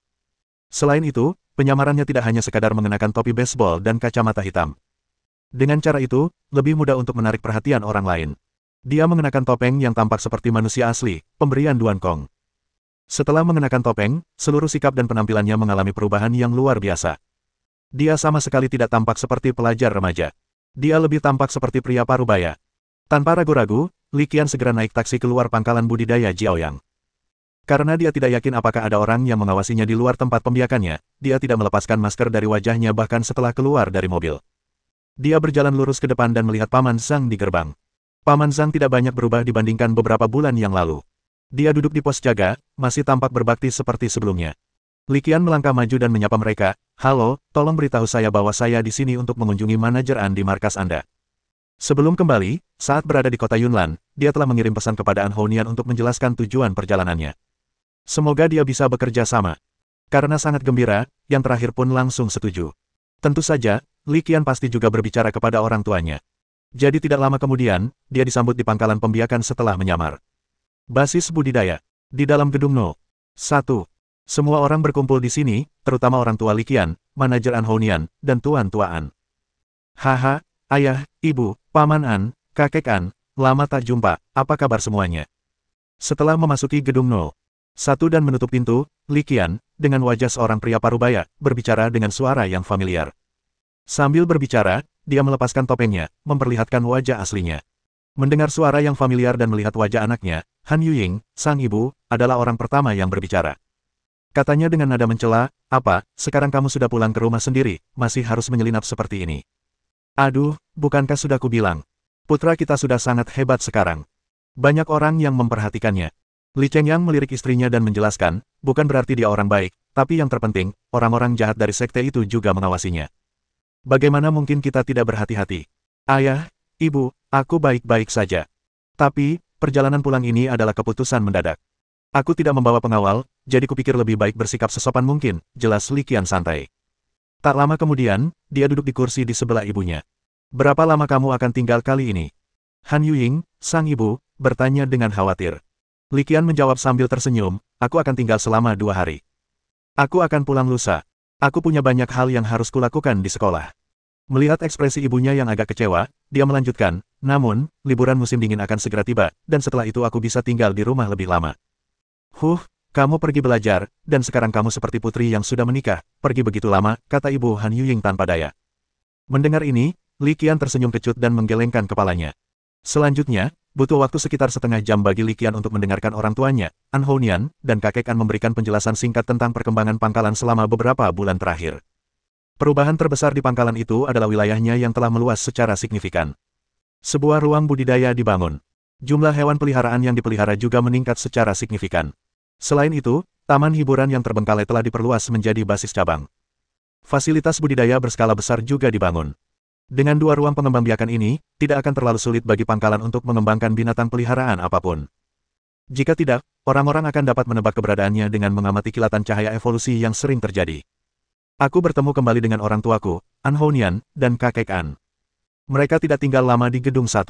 Selain itu, penyamarannya tidak hanya sekadar mengenakan topi baseball dan kacamata hitam. Dengan cara itu, lebih mudah untuk menarik perhatian orang lain. Dia mengenakan topeng yang tampak seperti manusia asli, pemberian Duan Kong. Setelah mengenakan topeng, seluruh sikap dan penampilannya mengalami perubahan yang luar biasa. Dia sama sekali tidak tampak seperti pelajar remaja. Dia lebih tampak seperti pria parubaya. Tanpa ragu-ragu, Li Qian segera naik taksi keluar pangkalan budidaya Jiaoyang. Karena dia tidak yakin apakah ada orang yang mengawasinya di luar tempat pembiakannya, dia tidak melepaskan masker dari wajahnya bahkan setelah keluar dari mobil. Dia berjalan lurus ke depan dan melihat Paman Zhang di gerbang. Paman Zhang tidak banyak berubah dibandingkan beberapa bulan yang lalu. Dia duduk di pos jaga, masih tampak berbakti seperti sebelumnya. Li Qian melangkah maju dan menyapa mereka, "Halo, tolong beritahu saya bahwa saya di sini untuk mengunjungi manajer An di markas Anda." Sebelum kembali, saat berada di kota Yunlan, dia telah mengirim pesan kepada An Honian untuk menjelaskan tujuan perjalanannya. Semoga dia bisa bekerja sama. Karena sangat gembira, yang terakhir pun langsung setuju. Tentu saja, Li Qian pasti juga berbicara kepada orang tuanya. Jadi tidak lama kemudian, dia disambut di pangkalan pembiakan setelah menyamar. Basis budidaya. Di dalam gedung No. 1. Semua orang berkumpul di sini, terutama orang tua Li Qian, manajer An Honian, dan Tuan Tua An. Haha, ayah, ibu, paman An, kakek An, lama tak jumpa, apa kabar semuanya? Setelah memasuki gedung No. 1 dan menutup pintu, Li Qian, dengan wajah seorang pria parubaya, berbicara dengan suara yang familiar. Sambil berbicara, dia melepaskan topengnya, memperlihatkan wajah aslinya. Mendengar suara yang familiar dan melihat wajah anaknya, Han Yuying, sang ibu, adalah orang pertama yang berbicara. Katanya dengan nada mencela, "Apa, sekarang kamu sudah pulang ke rumah sendiri, masih harus menyelinap seperti ini?" Aduh, bukankah sudah kubilang? Putra kita sudah sangat hebat sekarang. Banyak orang yang memperhatikannya. Li Chengyang melirik istrinya dan menjelaskan, bukan berarti dia orang baik, tapi yang terpenting, orang-orang jahat dari sekte itu juga mengawasinya. Bagaimana mungkin kita tidak berhati-hati? Ayah, ibu, aku baik-baik saja. Tapi, perjalanan pulang ini adalah keputusan mendadak. Aku tidak membawa pengawal, jadi kupikir lebih baik bersikap sesopan mungkin, jelas Li Qian santai. Tak lama kemudian, dia duduk di kursi di sebelah ibunya. Berapa lama kamu akan tinggal kali ini? Han Yuying, sang ibu, bertanya dengan khawatir. Li Qian menjawab sambil tersenyum, aku akan tinggal selama 2 hari. Aku akan pulang lusa. Aku punya banyak hal yang harus kulakukan di sekolah. Melihat ekspresi ibunya yang agak kecewa, dia melanjutkan, namun, liburan musim dingin akan segera tiba, dan setelah itu aku bisa tinggal di rumah lebih lama. Kamu pergi belajar, dan sekarang kamu seperti putri yang sudah menikah, pergi begitu lama, kata ibu Han Yuying tanpa daya. Mendengar ini, Li Qian tersenyum kecut dan menggelengkan kepalanya. Selanjutnya, butuh waktu sekitar setengah jam bagi Li Qian untuk mendengarkan orang tuanya, An Honian, dan kakek An memberikan penjelasan singkat tentang perkembangan pangkalan selama beberapa bulan terakhir. Perubahan terbesar di pangkalan itu adalah wilayahnya yang telah meluas secara signifikan. Sebuah ruang budidaya dibangun. Jumlah hewan peliharaan yang dipelihara juga meningkat secara signifikan. Selain itu, taman hiburan yang terbengkalai telah diperluas menjadi basis cabang. Fasilitas budidaya berskala besar juga dibangun. Dengan 2 ruang pengembangbiakan ini, tidak akan terlalu sulit bagi pangkalan untuk mengembangkan binatang peliharaan apapun. Jika tidak, orang-orang akan dapat menebak keberadaannya dengan mengamati kilatan cahaya evolusi yang sering terjadi. Aku bertemu kembali dengan orang tuaku, An Honian, dan kakek An. Mereka tidak tinggal lama di gedung 1.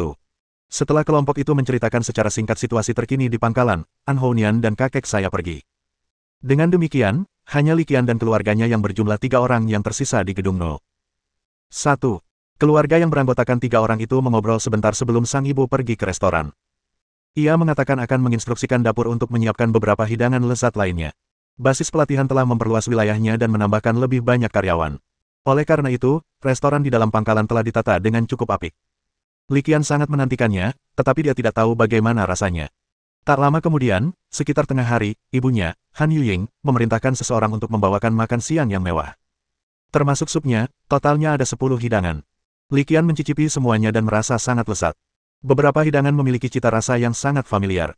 Setelah kelompok itu menceritakan secara singkat situasi terkini di pangkalan, An Honian dan kakek saya pergi. Dengan demikian, hanya Li Qian dan keluarganya yang berjumlah 3 orang yang tersisa di gedung 0. 1. Keluarga yang beranggotakan 3 orang itu mengobrol sebentar sebelum sang ibu pergi ke restoran. Ia mengatakan akan menginstruksikan dapur untuk menyiapkan beberapa hidangan lezat lainnya. Basis pelatihan telah memperluas wilayahnya dan menambahkan lebih banyak karyawan. Oleh karena itu, restoran di dalam pangkalan telah ditata dengan cukup apik. Li Qian sangat menantikannya, tetapi dia tidak tahu bagaimana rasanya. Tak lama kemudian, sekitar tengah hari, ibunya, Han Yuying, memerintahkan seseorang untuk membawakan makan siang yang mewah. Termasuk supnya, totalnya ada 10 hidangan. Li Qian mencicipi semuanya dan merasa sangat lezat. Beberapa hidangan memiliki cita rasa yang sangat familiar.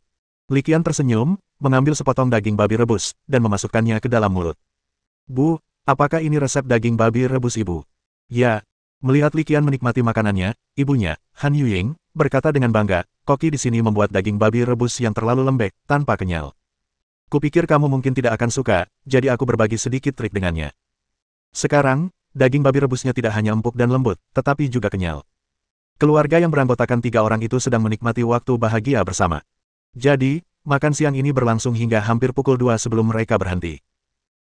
Li Qian tersenyum, mengambil sepotong daging babi rebus, dan memasukkannya ke dalam mulut. Bu, apakah ini resep daging babi rebus ibu? Ya. Melihat Li Qian menikmati makanannya, ibunya, Han Yuying, berkata dengan bangga, koki di sini membuat daging babi rebus yang terlalu lembek, tanpa kenyal. Kupikir kamu mungkin tidak akan suka, jadi aku berbagi sedikit trik dengannya. Sekarang, daging babi rebusnya tidak hanya empuk dan lembut, tetapi juga kenyal. Keluarga yang beranggotakan 3 orang itu sedang menikmati waktu bahagia bersama. Jadi, makan siang ini berlangsung hingga hampir pukul 2 sebelum mereka berhenti.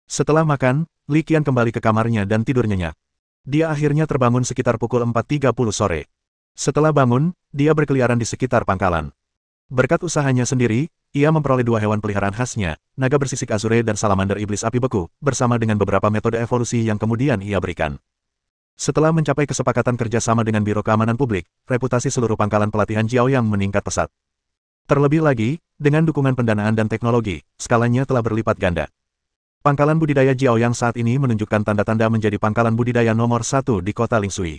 Setelah makan, Li Qian kembali ke kamarnya dan tidur nyenyak. Dia akhirnya terbangun sekitar pukul 4.30 sore. Setelah bangun, dia berkeliaran di sekitar pangkalan. Berkat usahanya sendiri, ia memperoleh 2 hewan peliharaan khasnya, naga bersisik azure dan salamander iblis api beku, bersama dengan beberapa metode evolusi yang kemudian ia berikan. Setelah mencapai kesepakatan kerjasama dengan Biro Keamanan Publik, reputasi seluruh pangkalan pelatihan Jiaoyang meningkat pesat. Terlebih lagi, dengan dukungan pendanaan dan teknologi, skalanya telah berlipat ganda. Pangkalan budidaya Jiaoyang saat ini menunjukkan tanda-tanda menjadi pangkalan budidaya nomor 1 di kota Lingshui.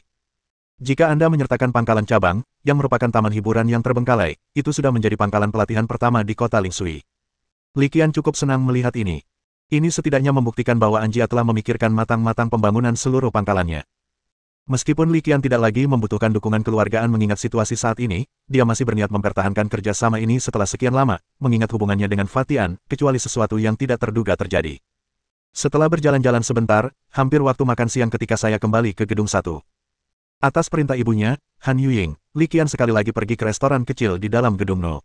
Jika Anda menyertakan pangkalan cabang, yang merupakan taman hiburan yang terbengkalai, itu sudah menjadi pangkalan pelatihan pertama di kota Lingshui. Li Qian cukup senang melihat ini. Ini setidaknya membuktikan bahwa Anjia telah memikirkan matang-matang pembangunan seluruh pangkalannya. Meskipun Li Qian tidak lagi membutuhkan dukungan keluargaan mengingat situasi saat ini, dia masih berniat mempertahankan kerjasama ini setelah sekian lama, mengingat hubungannya dengan Fatian, kecuali sesuatu yang tidak terduga terjadi. Setelah berjalan-jalan sebentar, hampir waktu makan siang ketika saya kembali ke gedung 1. Atas perintah ibunya, Han Yuying, Li Qian sekali lagi pergi ke restoran kecil di dalam gedung 0.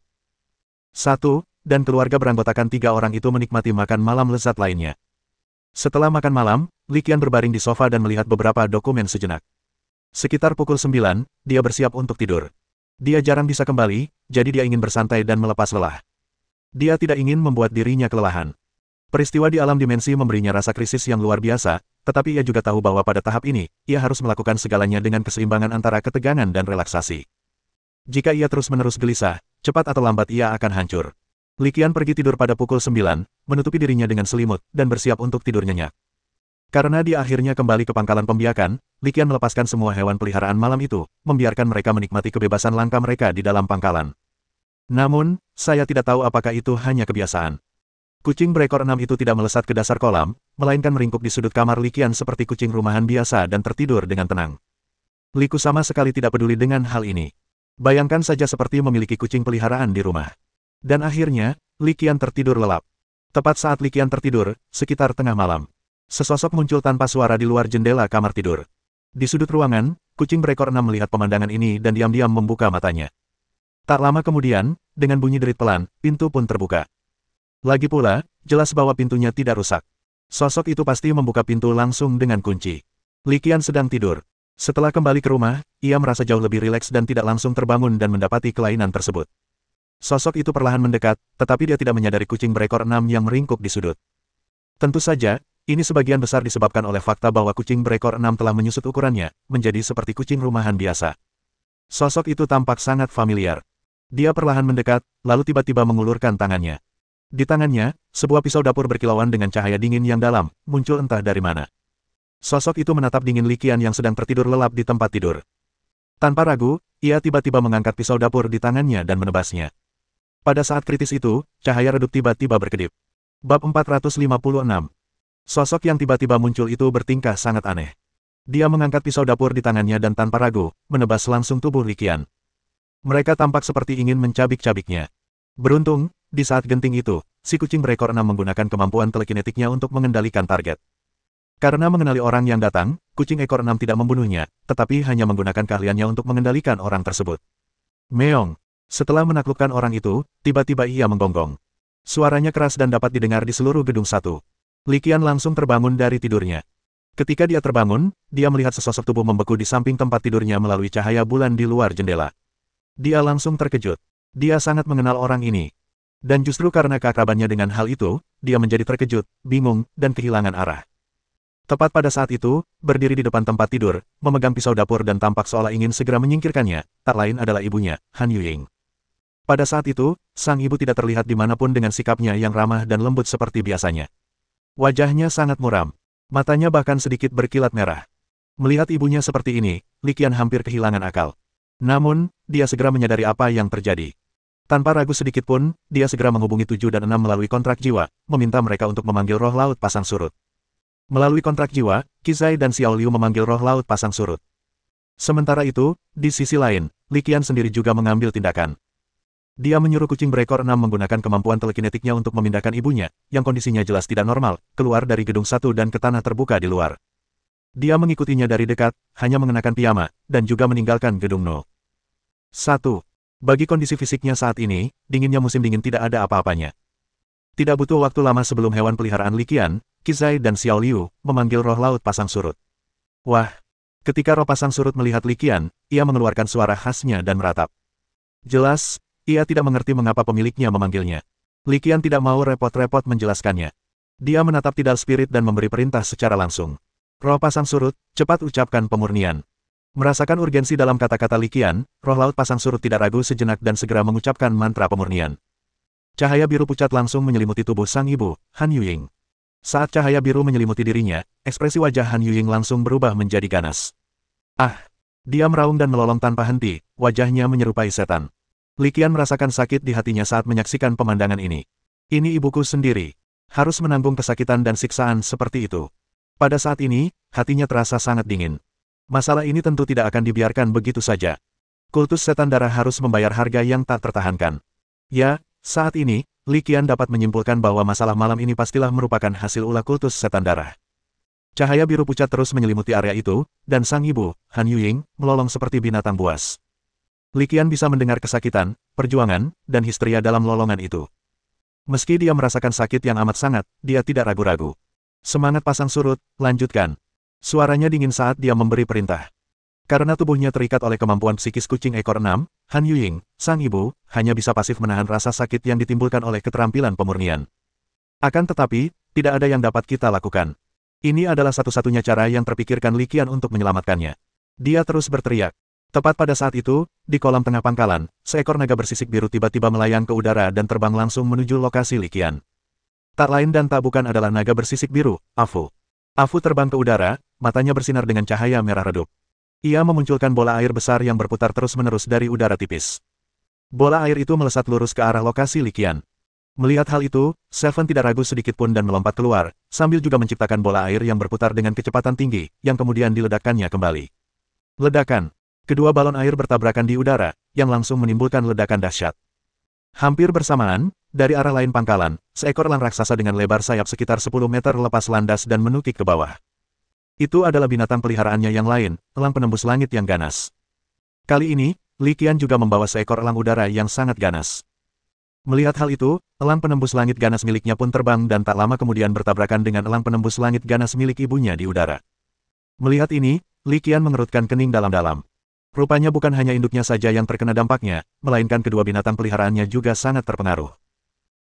1, dan keluarga beranggotakan 3 orang itu menikmati makan malam lezat lainnya. Setelah makan malam, Li Qian berbaring di sofa dan melihat beberapa dokumen sejenak. Sekitar pukul 9, dia bersiap untuk tidur. Dia jarang bisa kembali, jadi dia ingin bersantai dan melepas lelah. Dia tidak ingin membuat dirinya kelelahan. Peristiwa di alam dimensi memberinya rasa krisis yang luar biasa, tetapi ia juga tahu bahwa pada tahap ini, ia harus melakukan segalanya dengan keseimbangan antara ketegangan dan relaksasi. Jika ia terus-menerus gelisah, cepat atau lambat ia akan hancur. Li Qian pergi tidur pada pukul 9, menutupi dirinya dengan selimut, dan bersiap untuk tidur nyenyak. Karena dia akhirnya kembali ke pangkalan pembiakan, Li Qian melepaskan semua hewan peliharaan malam itu, membiarkan mereka menikmati kebebasan langka mereka di dalam pangkalan. Namun, saya tidak tahu apakah itu hanya kebiasaan. Kucing berekor 6 itu tidak melesat ke dasar kolam, melainkan meringkuk di sudut kamar Li Qian seperti kucing rumahan biasa dan tertidur dengan tenang. Li Ku sama sekali tidak peduli dengan hal ini. Bayangkan saja seperti memiliki kucing peliharaan di rumah. Dan akhirnya, Li Qian tertidur lelap. Tepat saat Li Qian tertidur, sekitar tengah malam, sesosok muncul tanpa suara di luar jendela kamar tidur. Di sudut ruangan, kucing berekor 6 melihat pemandangan ini dan diam-diam membuka matanya. Tak lama kemudian, dengan bunyi derit pelan, pintu pun terbuka. Lagi pula, jelas bahwa pintunya tidak rusak. Sosok itu pasti membuka pintu langsung dengan kunci. Li Qian sedang tidur. Setelah kembali ke rumah, ia merasa jauh lebih rileks dan tidak langsung terbangun dan mendapati kelainan tersebut. Sosok itu perlahan mendekat, tetapi dia tidak menyadari kucing berekor 6 yang meringkuk di sudut. Tentu saja, ini sebagian besar disebabkan oleh fakta bahwa kucing berekor 6 telah menyusut ukurannya, menjadi seperti kucing rumahan biasa. Sosok itu tampak sangat familiar. Dia perlahan mendekat, lalu tiba-tiba mengulurkan tangannya. Di tangannya, sebuah pisau dapur berkilauan dengan cahaya dingin yang dalam, muncul entah dari mana. Sosok itu menatap dingin Li Qian yang sedang tertidur lelap di tempat tidur. Tanpa ragu, ia tiba-tiba mengangkat pisau dapur di tangannya dan menebasnya. Pada saat kritis itu, cahaya redup tiba-tiba berkedip. Bab 456. Sosok yang tiba-tiba muncul itu bertingkah sangat aneh. Dia mengangkat pisau dapur di tangannya dan tanpa ragu, menebas langsung tubuh Li Qian. Mereka tampak seperti ingin mencabik-cabiknya. Beruntung, di saat genting itu, si kucing berekor 6 menggunakan kemampuan telekinetiknya untuk mengendalikan target. Karena mengenali orang yang datang, kucing ekor 6 tidak membunuhnya, tetapi hanya menggunakan keahliannya untuk mengendalikan orang tersebut. Meong. Setelah menaklukkan orang itu, tiba-tiba ia menggonggong. Suaranya keras dan dapat didengar di seluruh gedung satu. Li Qian langsung terbangun dari tidurnya. Ketika dia terbangun, dia melihat sesosok tubuh membeku di samping tempat tidurnya melalui cahaya bulan di luar jendela. Dia langsung terkejut. Dia sangat mengenal orang ini. Dan justru karena keakrabannya dengan hal itu, dia menjadi terkejut, bingung, dan kehilangan arah. Tepat pada saat itu, berdiri di depan tempat tidur, memegang pisau dapur dan tampak seolah ingin segera menyingkirkannya, tak lain adalah ibunya, Han Yuying. Pada saat itu, sang ibu tidak terlihat dimanapun dengan sikapnya yang ramah dan lembut seperti biasanya. Wajahnya sangat muram. Matanya bahkan sedikit berkilat merah. Melihat ibunya seperti ini, Li Qian hampir kehilangan akal. Namun, dia segera menyadari apa yang terjadi. Tanpa ragu sedikit pun, dia segera menghubungi 7 dan 6 melalui kontrak jiwa, meminta mereka untuk memanggil roh laut pasang surut. Melalui kontrak jiwa, Qizai dan Xiao Liu memanggil roh laut pasang surut. Sementara itu, di sisi lain, Li Qian sendiri juga mengambil tindakan. Dia menyuruh kucing berekor 6 menggunakan kemampuan telekinetiknya untuk memindahkan ibunya, yang kondisinya jelas tidak normal, keluar dari gedung satu dan ke tanah terbuka di luar. Dia mengikutinya dari dekat, hanya mengenakan piyama, dan juga meninggalkan gedung 0. 1. Bagi kondisi fisiknya saat ini, dinginnya musim dingin tidak ada apa-apanya. Tidak butuh waktu lama sebelum hewan peliharaan Li Qian, Qizai dan Xiao Liu, memanggil roh laut pasang surut. Wah! Ketika roh pasang surut melihat Li Qian, ia mengeluarkan suara khasnya dan meratap. Jelas, ia tidak mengerti mengapa pemiliknya memanggilnya. Li Qian tidak mau repot-repot menjelaskannya. Dia menatap tidal spirit dan memberi perintah secara langsung. Roh pasang surut, cepat ucapkan pemurnian. Merasakan urgensi dalam kata-kata Li Qian, roh laut pasang surut tidak ragu sejenak dan segera mengucapkan mantra pemurnian. Cahaya biru pucat langsung menyelimuti tubuh sang ibu, Han Yuying. Saat cahaya biru menyelimuti dirinya, ekspresi wajah Han Yuying langsung berubah menjadi ganas. Ah! Dia meraung dan melolong tanpa henti, wajahnya menyerupai setan. Li Qian merasakan sakit di hatinya saat menyaksikan pemandangan ini. Ini ibuku sendiri. Harus menanggung kesakitan dan siksaan seperti itu. Pada saat ini, hatinya terasa sangat dingin. Masalah ini tentu tidak akan dibiarkan begitu saja. Kultus setan darah harus membayar harga yang tak tertahankan. Ya, saat ini, Li Qian dapat menyimpulkan bahwa masalah malam ini pastilah merupakan hasil ulah kultus setan darah. Cahaya biru pucat terus menyelimuti area itu, dan sang ibu, Han Yuying, melolong seperti binatang buas. Li Qian bisa mendengar kesakitan, perjuangan, dan histeria dalam lolongan itu. Meski dia merasakan sakit yang amat sangat, dia tidak ragu-ragu. Semangat pasang surut, lanjutkan. Suaranya dingin saat dia memberi perintah. Karena tubuhnya terikat oleh kemampuan psikis kucing ekor 6, Han Yuying, sang ibu, hanya bisa pasif menahan rasa sakit yang ditimbulkan oleh keterampilan pemurnian. Akan tetapi, tidak ada yang dapat kita lakukan. Ini adalah satu-satunya cara yang terpikirkan Li Qian untuk menyelamatkannya. Dia terus berteriak. Tepat pada saat itu, di kolam tengah pangkalan, seekor naga bersisik biru tiba-tiba melayang ke udara dan terbang langsung menuju lokasi Li Qian. Tak lain dan tak bukan adalah naga bersisik biru, Afu. Afu terbang ke udara, matanya bersinar dengan cahaya merah redup. Ia memunculkan bola air besar yang berputar terus-menerus dari udara tipis. Bola air itu melesat lurus ke arah lokasi Li Qian. Melihat hal itu, Seven tidak ragu sedikit pun dan melompat keluar, sambil juga menciptakan bola air yang berputar dengan kecepatan tinggi, yang kemudian diledakkannya kembali. Ledakan. Kedua balon air bertabrakan di udara, yang langsung menimbulkan ledakan dahsyat. Hampir bersamaan, dari arah lain pangkalan, seekor elang raksasa dengan lebar sayap sekitar 10 meter lepas landas dan menukik ke bawah. Itu adalah binatang peliharaannya yang lain, elang penembus langit yang ganas. Kali ini, Li Qian juga membawa seekor elang udara yang sangat ganas. Melihat hal itu, elang penembus langit ganas miliknya pun terbang dan tak lama kemudian bertabrakan dengan elang penembus langit ganas milik ibunya di udara. Melihat ini, Li Qian mengerutkan kening dalam-dalam. Rupanya bukan hanya induknya saja yang terkena dampaknya, melainkan kedua binatang peliharaannya juga sangat terpengaruh.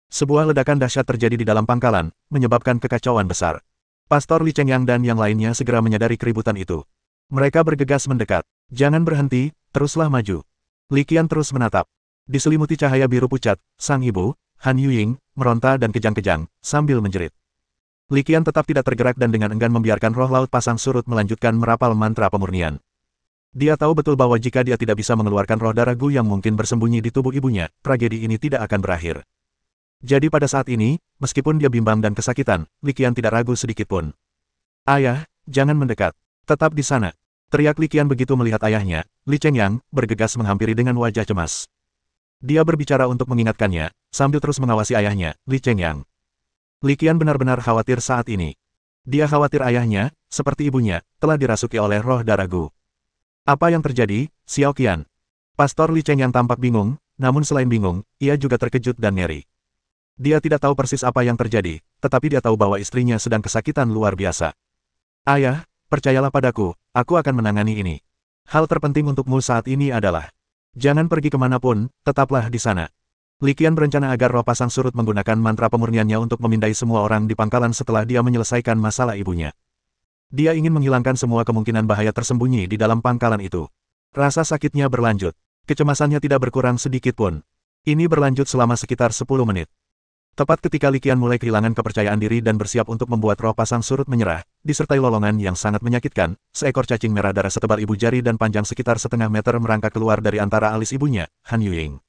Sebuah ledakan dahsyat terjadi di dalam pangkalan, menyebabkan kekacauan besar. Pastor Li Chengyang dan yang lainnya segera menyadari keributan itu. Mereka bergegas mendekat. Jangan berhenti, teruslah maju. Li Qian terus menatap. Diselimuti cahaya biru pucat, sang ibu, Han Yuying, meronta dan kejang-kejang, sambil menjerit. Li Qian tetap tidak tergerak dan dengan enggan membiarkan roh laut pasang surut melanjutkan merapal mantra pemurnian. Dia tahu betul bahwa jika dia tidak bisa mengeluarkan roh darah Gu yang mungkin bersembunyi di tubuh ibunya, tragedi ini tidak akan berakhir. Jadi pada saat ini, meskipun dia bimbang dan kesakitan, Li Qian tidak ragu sedikit pun. Ayah, jangan mendekat. Tetap di sana. Teriak Li Qian begitu melihat ayahnya, Li Chengyang, bergegas menghampiri dengan wajah cemas. Dia berbicara untuk mengingatkannya, sambil terus mengawasi ayahnya, Li Chengyang. Li Qian benar-benar khawatir saat ini. Dia khawatir ayahnya, seperti ibunya, telah dirasuki oleh roh darah Gu. Apa yang terjadi, Xiao Qian? Pastor Li Cheng yang tampak bingung, namun selain bingung, ia juga terkejut dan ngeri. Dia tidak tahu persis apa yang terjadi, tetapi dia tahu bahwa istrinya sedang kesakitan luar biasa. Ayah, percayalah padaku, aku akan menangani ini. Hal terpenting untukmu saat ini adalah, jangan pergi kemanapun, tetaplah di sana. Li Qian berencana agar roh pasang surut menggunakan mantra pemurniannya untuk memindai semua orang di pangkalan setelah dia menyelesaikan masalah ibunya. Dia ingin menghilangkan semua kemungkinan bahaya tersembunyi di dalam pangkalan itu. Rasa sakitnya berlanjut. Kecemasannya tidak berkurang sedikit pun. Ini berlanjut selama sekitar 10 menit. Tepat ketika Li Qian mulai kehilangan kepercayaan diri dan bersiap untuk membuat roh pasang surut menyerah, disertai lolongan yang sangat menyakitkan, seekor cacing merah darah setebal ibu jari dan panjang sekitar setengah meter merangkak keluar dari antara alis ibunya, Han Yuying.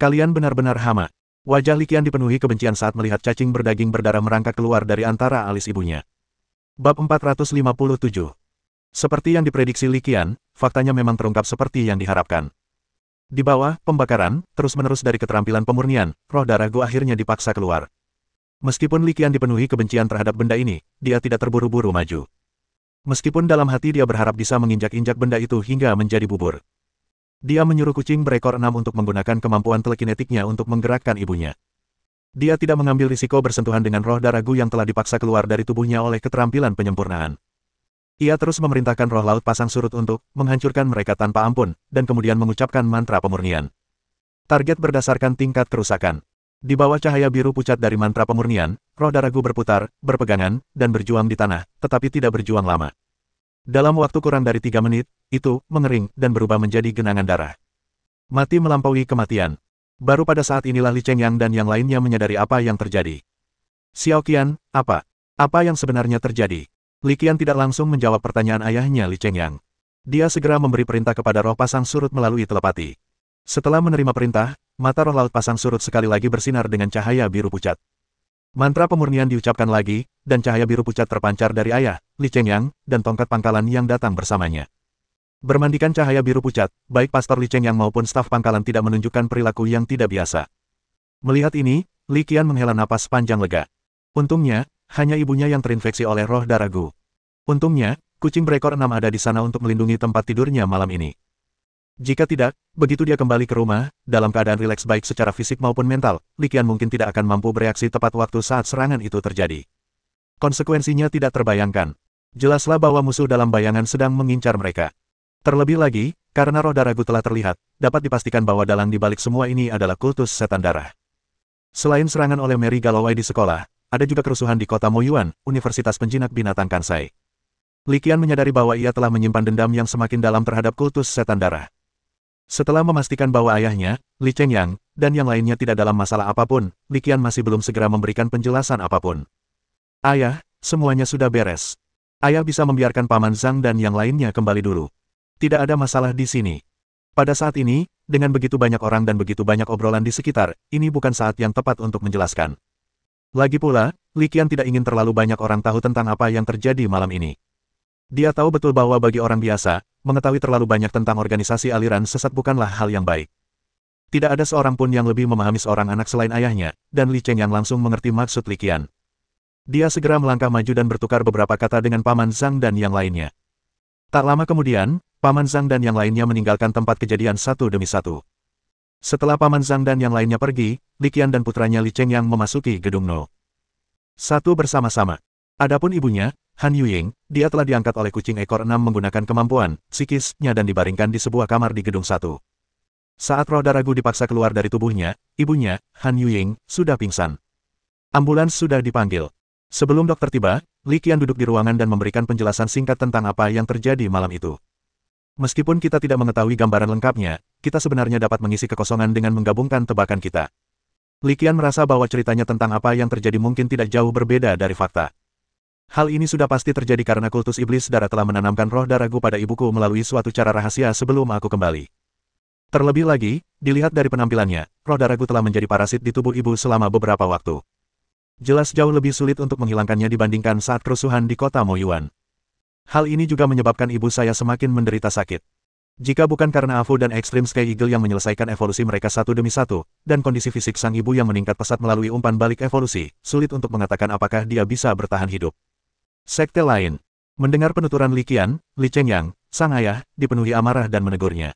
Kalian benar-benar hama. Wajah Li Qian dipenuhi kebencian saat melihat cacing berdaging berdarah merangkak keluar dari antara alis ibunya. Bab 457. Seperti yang diprediksi Li Qian, faktanya memang terungkap seperti yang diharapkan. Di bawah pembakaran, terus-menerus dari keterampilan pemurnian, roh darah Gu akhirnya dipaksa keluar. Meskipun Li Qian dipenuhi kebencian terhadap benda ini, dia tidak terburu-buru maju. Meskipun dalam hati dia berharap bisa menginjak-injak benda itu hingga menjadi bubur. Dia menyuruh kucing berekor 6 untuk menggunakan kemampuan telekinetiknya untuk menggerakkan ibunya. Dia tidak mengambil risiko bersentuhan dengan roh darah Gu yang telah dipaksa keluar dari tubuhnya oleh keterampilan penyempurnaan. Ia terus memerintahkan roh laut pasang surut untuk menghancurkan mereka tanpa ampun, dan kemudian mengucapkan mantra pemurnian. Target berdasarkan tingkat kerusakan. Di bawah cahaya biru pucat dari mantra pemurnian, roh darah Gu berputar, berpegangan, dan berjuang di tanah, tetapi tidak berjuang lama. Dalam waktu kurang dari 3 menit, itu mengering dan berubah menjadi genangan darah. Mati melampaui kematian. Baru pada saat inilah Li Chengyang dan yang lainnya menyadari apa yang terjadi. Xiao Qian, apa? Apa yang sebenarnya terjadi? Li Qian tidak langsung menjawab pertanyaan ayahnya Li Chengyang. Dia segera memberi perintah kepada roh pasang surut melalui telepati. Setelah menerima perintah, mata roh laut pasang surut sekali lagi bersinar dengan cahaya biru pucat. Mantra pemurnian diucapkan lagi, dan cahaya biru pucat terpancar dari ayah, Li Chengyang, dan tongkat pangkalan yang datang bersamanya. Bermandikan cahaya biru pucat, baik Pastor Li Chengyang maupun staf pangkalan tidak menunjukkan perilaku yang tidak biasa. Melihat ini, Li Qian menghela napas panjang lega. Untungnya, hanya ibunya yang terinfeksi oleh roh darah Gu. Untungnya, kucing berekor 6 ada di sana untuk melindungi tempat tidurnya malam ini. Jika tidak, begitu dia kembali ke rumah, dalam keadaan rileks baik secara fisik maupun mental, Li Qian mungkin tidak akan mampu bereaksi tepat waktu saat serangan itu terjadi. Konsekuensinya tidak terbayangkan. Jelaslah bahwa musuh dalam bayangan sedang mengincar mereka. Terlebih lagi, karena roh darah Gu telah terlihat, dapat dipastikan bahwa dalang di balik semua ini adalah kultus setan darah. Selain serangan oleh Mary Galloway di sekolah, ada juga kerusuhan di kota Moyuan, Universitas Penjinak Binatang Kansai. Li Qian menyadari bahwa ia telah menyimpan dendam yang semakin dalam terhadap kultus setan darah. Setelah memastikan bahwa ayahnya, Li Chengyang, dan yang lainnya tidak dalam masalah apapun, Li Qian masih belum segera memberikan penjelasan apapun. Ayah, semuanya sudah beres. Ayah bisa membiarkan Paman Zhang dan yang lainnya kembali dulu. Tidak ada masalah di sini. Pada saat ini, dengan begitu banyak orang dan begitu banyak obrolan di sekitar, ini bukan saat yang tepat untuk menjelaskan. Lagi pula, Li Qian tidak ingin terlalu banyak orang tahu tentang apa yang terjadi malam ini. Dia tahu betul bahwa bagi orang biasa, mengetahui terlalu banyak tentang organisasi aliran sesat bukanlah hal yang baik. Tidak ada seorang pun yang lebih memahami seorang anak selain ayahnya, dan Li Chengyang langsung mengerti maksud Li Qian. Dia segera melangkah maju dan bertukar beberapa kata dengan Paman Zhang dan yang lainnya. Tak lama kemudian, Paman Zhang dan yang lainnya meninggalkan tempat kejadian satu demi satu. Setelah Paman Zhang dan yang lainnya pergi, Li Qian dan putranya Li Chengyang memasuki gedung 01 bersama-sama. Adapun ibunya, Han Yuying, dia telah diangkat oleh kucing ekor 6 menggunakan kemampuan psikisnya dan dibaringkan di sebuah kamar di gedung 1. Saat roh darah Gu dipaksa keluar dari tubuhnya, ibunya, Han Yuying, sudah pingsan. Ambulans sudah dipanggil. Sebelum dokter tiba, Li Qian duduk di ruangan dan memberikan penjelasan singkat tentang apa yang terjadi malam itu. Meskipun kita tidak mengetahui gambaran lengkapnya, kita sebenarnya dapat mengisi kekosongan dengan menggabungkan tebakan kita. Li Qian merasa bahwa ceritanya tentang apa yang terjadi mungkin tidak jauh berbeda dari fakta. Hal ini sudah pasti terjadi karena kultus iblis darah telah menanamkan roh darah Gu pada ibuku melalui suatu cara rahasia sebelum aku kembali. Terlebih lagi, dilihat dari penampilannya, roh darah Gu telah menjadi parasit di tubuh ibu selama beberapa waktu. Jelas jauh lebih sulit untuk menghilangkannya dibandingkan saat kerusuhan di kota Moyuan. Hal ini juga menyebabkan ibu saya semakin menderita sakit. Jika bukan karena Afu dan Extreme Sky Eagle yang menyelesaikan evolusi mereka satu demi satu, dan kondisi fisik sang ibu yang meningkat pesat melalui umpan balik evolusi, sulit untuk mengatakan apakah dia bisa bertahan hidup. Sekte lain. Mendengar penuturan Li Qian, Li Chengyang, sang ayah, dipenuhi amarah dan menegurnya.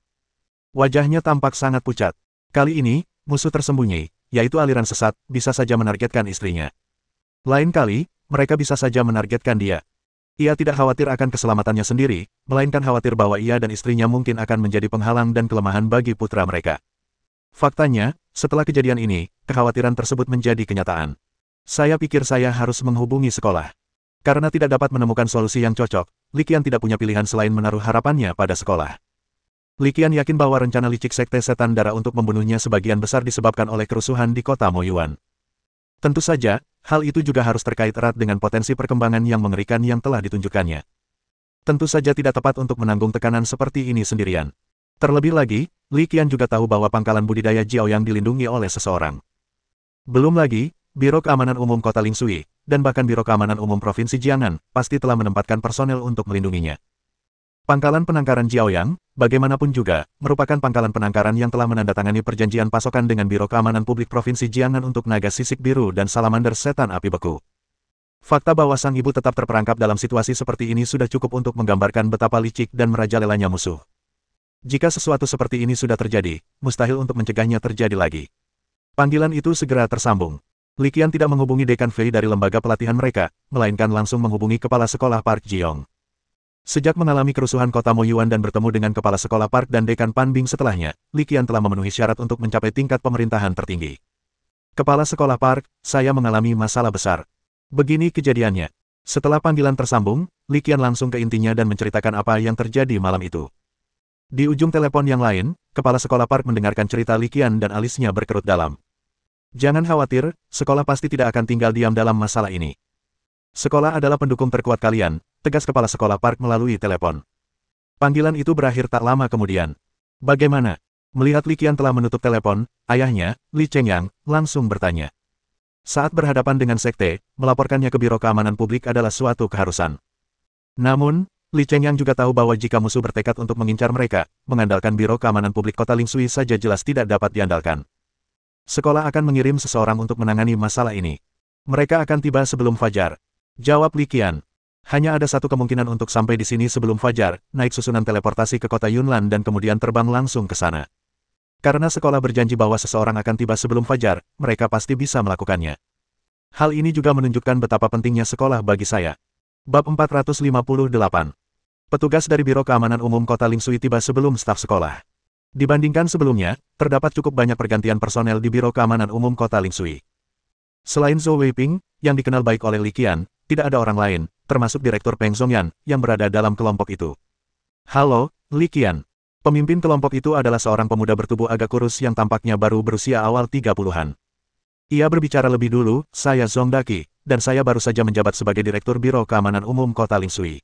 Wajahnya tampak sangat pucat. Kali ini, musuh tersembunyi, yaitu aliran sesat, bisa saja menargetkan istrinya. Lain kali, mereka bisa saja menargetkan dia. Ia tidak khawatir akan keselamatannya sendiri, melainkan khawatir bahwa ia dan istrinya mungkin akan menjadi penghalang dan kelemahan bagi putra mereka. Faktanya, setelah kejadian ini, kekhawatiran tersebut menjadi kenyataan. Saya pikir saya harus menghubungi sekolah. Karena tidak dapat menemukan solusi yang cocok, Li Qian tidak punya pilihan selain menaruh harapannya pada sekolah. Li Qian yakin bahwa rencana licik Sekte Setan Darah untuk membunuhnya sebagian besar disebabkan oleh kerusuhan di kota Moyuan. Tentu saja, hal itu juga harus terkait erat dengan potensi perkembangan yang mengerikan yang telah ditunjukkannya. Tentu saja tidak tepat untuk menanggung tekanan seperti ini sendirian. Terlebih lagi, Li Qian juga tahu bahwa pangkalan budidaya Jiaoyang dilindungi oleh seseorang. Belum lagi, Biro Keamanan Umum Kota Lingsui, dan bahkan Biro Keamanan Umum Provinsi Jiangnan, pasti telah menempatkan personel untuk melindunginya. Pangkalan penangkaran Jiaoyang, bagaimanapun juga, merupakan pangkalan penangkaran yang telah menandatangani perjanjian pasokan dengan Biro Keamanan Publik Provinsi Jiangnan untuk naga sisik biru dan salamander setan api beku. Fakta bahwa sang ibu tetap terperangkap dalam situasi seperti ini sudah cukup untuk menggambarkan betapa licik dan merajalelanya musuh. Jika sesuatu seperti ini sudah terjadi, mustahil untuk mencegahnya terjadi lagi. Panggilan itu segera tersambung. Li Qian tidak menghubungi Dekan Fei dari lembaga pelatihan mereka, melainkan langsung menghubungi Kepala Sekolah Park Jiong. Sejak mengalami kerusuhan kota Moyuan dan bertemu dengan Kepala Sekolah Park dan Dekan Pan Bing setelahnya, Li Qian telah memenuhi syarat untuk mencapai tingkat pemerintahan tertinggi. Kepala Sekolah Park, saya mengalami masalah besar. Begini kejadiannya. Setelah panggilan tersambung, Li Qian langsung ke intinya dan menceritakan apa yang terjadi malam itu. Di ujung telepon yang lain, Kepala Sekolah Park mendengarkan cerita Li Qian dan alisnya berkerut dalam. Jangan khawatir, sekolah pasti tidak akan tinggal diam dalam masalah ini. Sekolah adalah pendukung terkuat kalian, tegas Kepala Sekolah Park melalui telepon. Panggilan itu berakhir tak lama kemudian. Bagaimana? Melihat Li Qian telah menutup telepon, ayahnya, Li Chengyang, langsung bertanya. Saat berhadapan dengan sekte, melaporkannya ke Biro Keamanan Publik adalah suatu keharusan. Namun, Li Chengyang juga tahu bahwa jika musuh bertekad untuk mengincar mereka, mengandalkan Biro Keamanan Publik Kota Lingsui saja jelas tidak dapat diandalkan. Sekolah akan mengirim seseorang untuk menangani masalah ini. Mereka akan tiba sebelum fajar. Jawab Li Qian. Hanya ada satu kemungkinan untuk sampai di sini sebelum fajar, naik susunan teleportasi ke kota Yunlan dan kemudian terbang langsung ke sana. Karena sekolah berjanji bahwa seseorang akan tiba sebelum fajar, mereka pasti bisa melakukannya. Hal ini juga menunjukkan betapa pentingnya sekolah bagi saya. Bab 458. Petugas dari Biro Keamanan Umum Kota Lingsui tiba sebelum staf sekolah. Dibandingkan sebelumnya, terdapat cukup banyak pergantian personel di Biro Keamanan Umum Kota Lingsui. Selain Zhou Weiping, yang dikenal baik oleh Li Qian, tidak ada orang lain, termasuk Direktur Peng Zhongyan, yang berada dalam kelompok itu. Halo, Li Qian. Pemimpin kelompok itu adalah seorang pemuda bertubuh agak kurus yang tampaknya baru berusia awal 30-an. Ia berbicara lebih dulu, saya Zhong Daqi, dan saya baru saja menjabat sebagai Direktur Biro Keamanan Umum Kota Lingsui.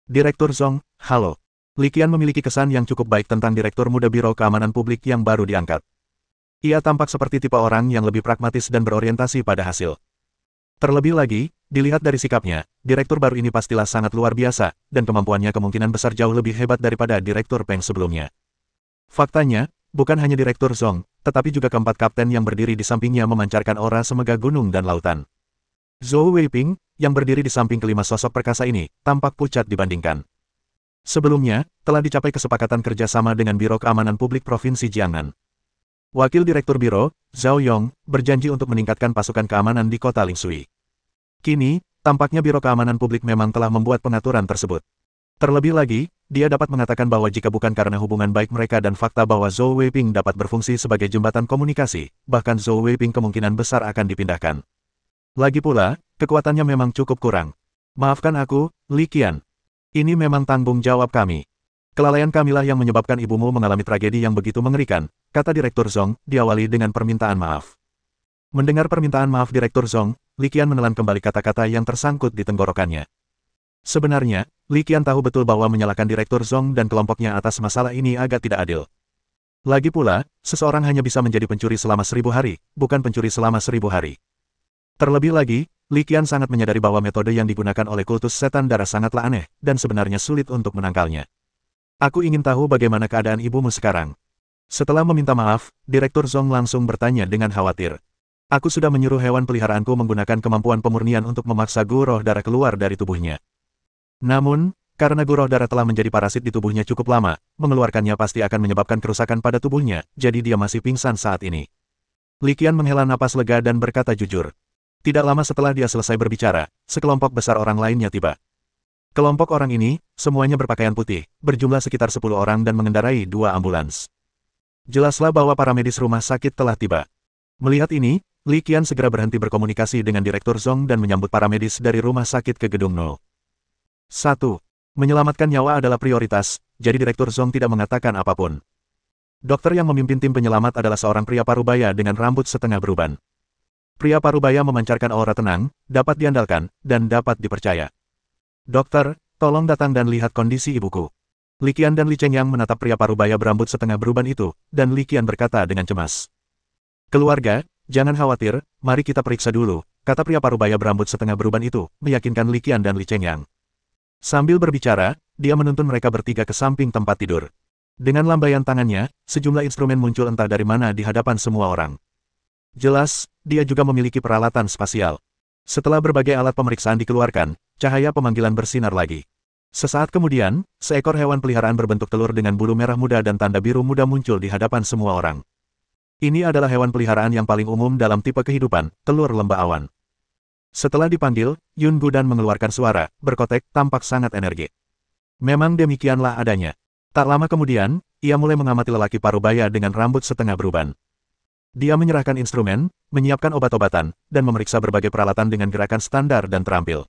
Direktur Zhong, halo. Li Qian memiliki kesan yang cukup baik tentang Direktur Muda Biro Keamanan Publik yang baru diangkat. Ia tampak seperti tipe orang yang lebih pragmatis dan berorientasi pada hasil. Terlebih lagi, dilihat dari sikapnya, direktur baru ini pastilah sangat luar biasa, dan kemampuannya kemungkinan besar jauh lebih hebat daripada Direktur Peng sebelumnya. Faktanya, bukan hanya Direktur Zhong, tetapi juga keempat kapten yang berdiri di sampingnya memancarkan aura semegah gunung dan lautan. Zhou Weiping, yang berdiri di samping kelima sosok perkasa ini, tampak pucat dibandingkan. Sebelumnya, telah dicapai kesepakatan kerjasama dengan Biro Keamanan Publik Provinsi Jiangnan. Wakil Direktur Biro, Zhao Yong, berjanji untuk meningkatkan pasukan keamanan di kota Lingsui. Kini, tampaknya Biro Keamanan Publik memang telah membuat pengaturan tersebut. Terlebih lagi, dia dapat mengatakan bahwa jika bukan karena hubungan baik mereka dan fakta bahwa Zhou Weiping dapat berfungsi sebagai jembatan komunikasi, bahkan Zhou Weiping kemungkinan besar akan dipindahkan. Lagi pula, kekuatannya memang cukup kurang. Maafkan aku, Li Qian. Ini memang tanggung jawab kami. Kelalaian kamilah yang menyebabkan ibumu mengalami tragedi yang begitu mengerikan, kata Direktur Zhong, diawali dengan permintaan maaf. Mendengar permintaan maaf Direktur Zhong, Li Qian menelan kembali kata-kata yang tersangkut di tenggorokannya. Sebenarnya, Li Qian tahu betul bahwa menyalahkan Direktur Zhong dan kelompoknya atas masalah ini agak tidak adil. Lagi pula, seseorang hanya bisa menjadi pencuri selama 1000 hari, bukan pencuri selama 1000 hari. Terlebih lagi, Li Qian sangat menyadari bahwa metode yang digunakan oleh kultus setan darah sangatlah aneh, dan sebenarnya sulit untuk menangkalnya. Aku ingin tahu bagaimana keadaan ibumu sekarang. Setelah meminta maaf, Direktur Zhong langsung bertanya dengan khawatir. Aku sudah menyuruh hewan peliharaanku menggunakan kemampuan pemurnian untuk memaksa Gu roh darah keluar dari tubuhnya. Namun, karena Gu roh darah telah menjadi parasit di tubuhnya cukup lama, mengeluarkannya pasti akan menyebabkan kerusakan pada tubuhnya, jadi dia masih pingsan saat ini. Li Qian menghela napas lega dan berkata jujur. Tidak lama setelah dia selesai berbicara, sekelompok besar orang lainnya tiba. Kelompok orang ini, semuanya berpakaian putih, berjumlah sekitar 10 orang dan mengendarai 2 ambulans. Jelaslah bahwa para medis rumah sakit telah tiba. Melihat ini, Li Qian segera berhenti berkomunikasi dengan Direktur Zhong dan menyambut para medis dari rumah sakit ke gedung 0. 1. Menyelamatkan nyawa adalah prioritas, jadi Direktur Zhong tidak mengatakan apapun. Dokter yang memimpin tim penyelamat adalah seorang pria parubaya dengan rambut setengah beruban. Pria parubaya memancarkan aura tenang, dapat diandalkan, dan dapat dipercaya. Dokter, tolong datang dan lihat kondisi ibuku. Li Qian dan Li Chengyang menatap pria parubaya berambut setengah beruban itu, dan Li Qian berkata dengan cemas. Keluarga, jangan khawatir, mari kita periksa dulu, kata pria parubaya berambut setengah beruban itu, meyakinkan Li Qian dan Li Chengyang. Sambil berbicara, dia menuntun mereka bertiga ke samping tempat tidur. Dengan lambaian tangannya, sejumlah instrumen muncul entah dari mana di hadapan semua orang. Jelas, dia juga memiliki peralatan spasial. Setelah berbagai alat pemeriksaan dikeluarkan, cahaya pemanggilan bersinar lagi. Sesaat kemudian, seekor hewan peliharaan berbentuk telur dengan bulu merah muda dan tanda biru muda muncul di hadapan semua orang. Ini adalah hewan peliharaan yang paling umum dalam tipe kehidupan, telur lembah awan. Setelah dipanggil, Yun Gudan mengeluarkan suara, berkotek, tampak sangat energi. Memang demikianlah adanya. Tak lama kemudian, ia mulai mengamati lelaki parubaya dengan rambut setengah beruban. Dia menyerahkan instrumen, menyiapkan obat-obatan, dan memeriksa berbagai peralatan dengan gerakan standar dan terampil.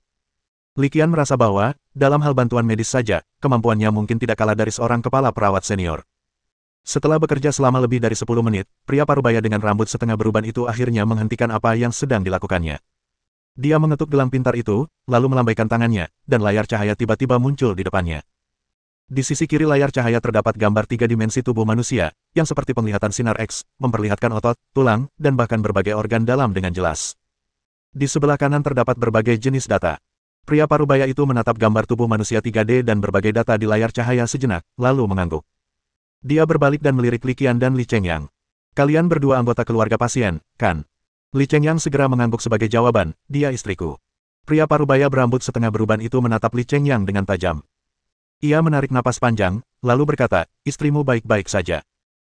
Li Qian merasa bahwa, dalam hal bantuan medis saja, kemampuannya mungkin tidak kalah dari seorang kepala perawat senior. Setelah bekerja selama lebih dari 10 menit, pria parubaya dengan rambut setengah beruban itu akhirnya menghentikan apa yang sedang dilakukannya. Dia mengetuk gelang pintar itu, lalu melambaikan tangannya, dan layar cahaya tiba-tiba muncul di depannya. Di sisi kiri layar cahaya terdapat gambar 3 dimensi tubuh manusia, yang seperti penglihatan sinar X, memperlihatkan otot, tulang, dan bahkan berbagai organ dalam dengan jelas. Di sebelah kanan terdapat berbagai jenis data. Pria parubaya itu menatap gambar tubuh manusia 3D dan berbagai data di layar cahaya sejenak, lalu mengangguk. Dia berbalik dan melirik Li Qian dan Li Chengyang. Kalian berdua anggota keluarga pasien, kan? Li Chengyang segera mengangguk sebagai jawaban, dia istriku. Pria parubaya berambut setengah beruban itu menatap Li Chengyang dengan tajam. Ia menarik napas panjang, lalu berkata, istrimu baik-baik saja.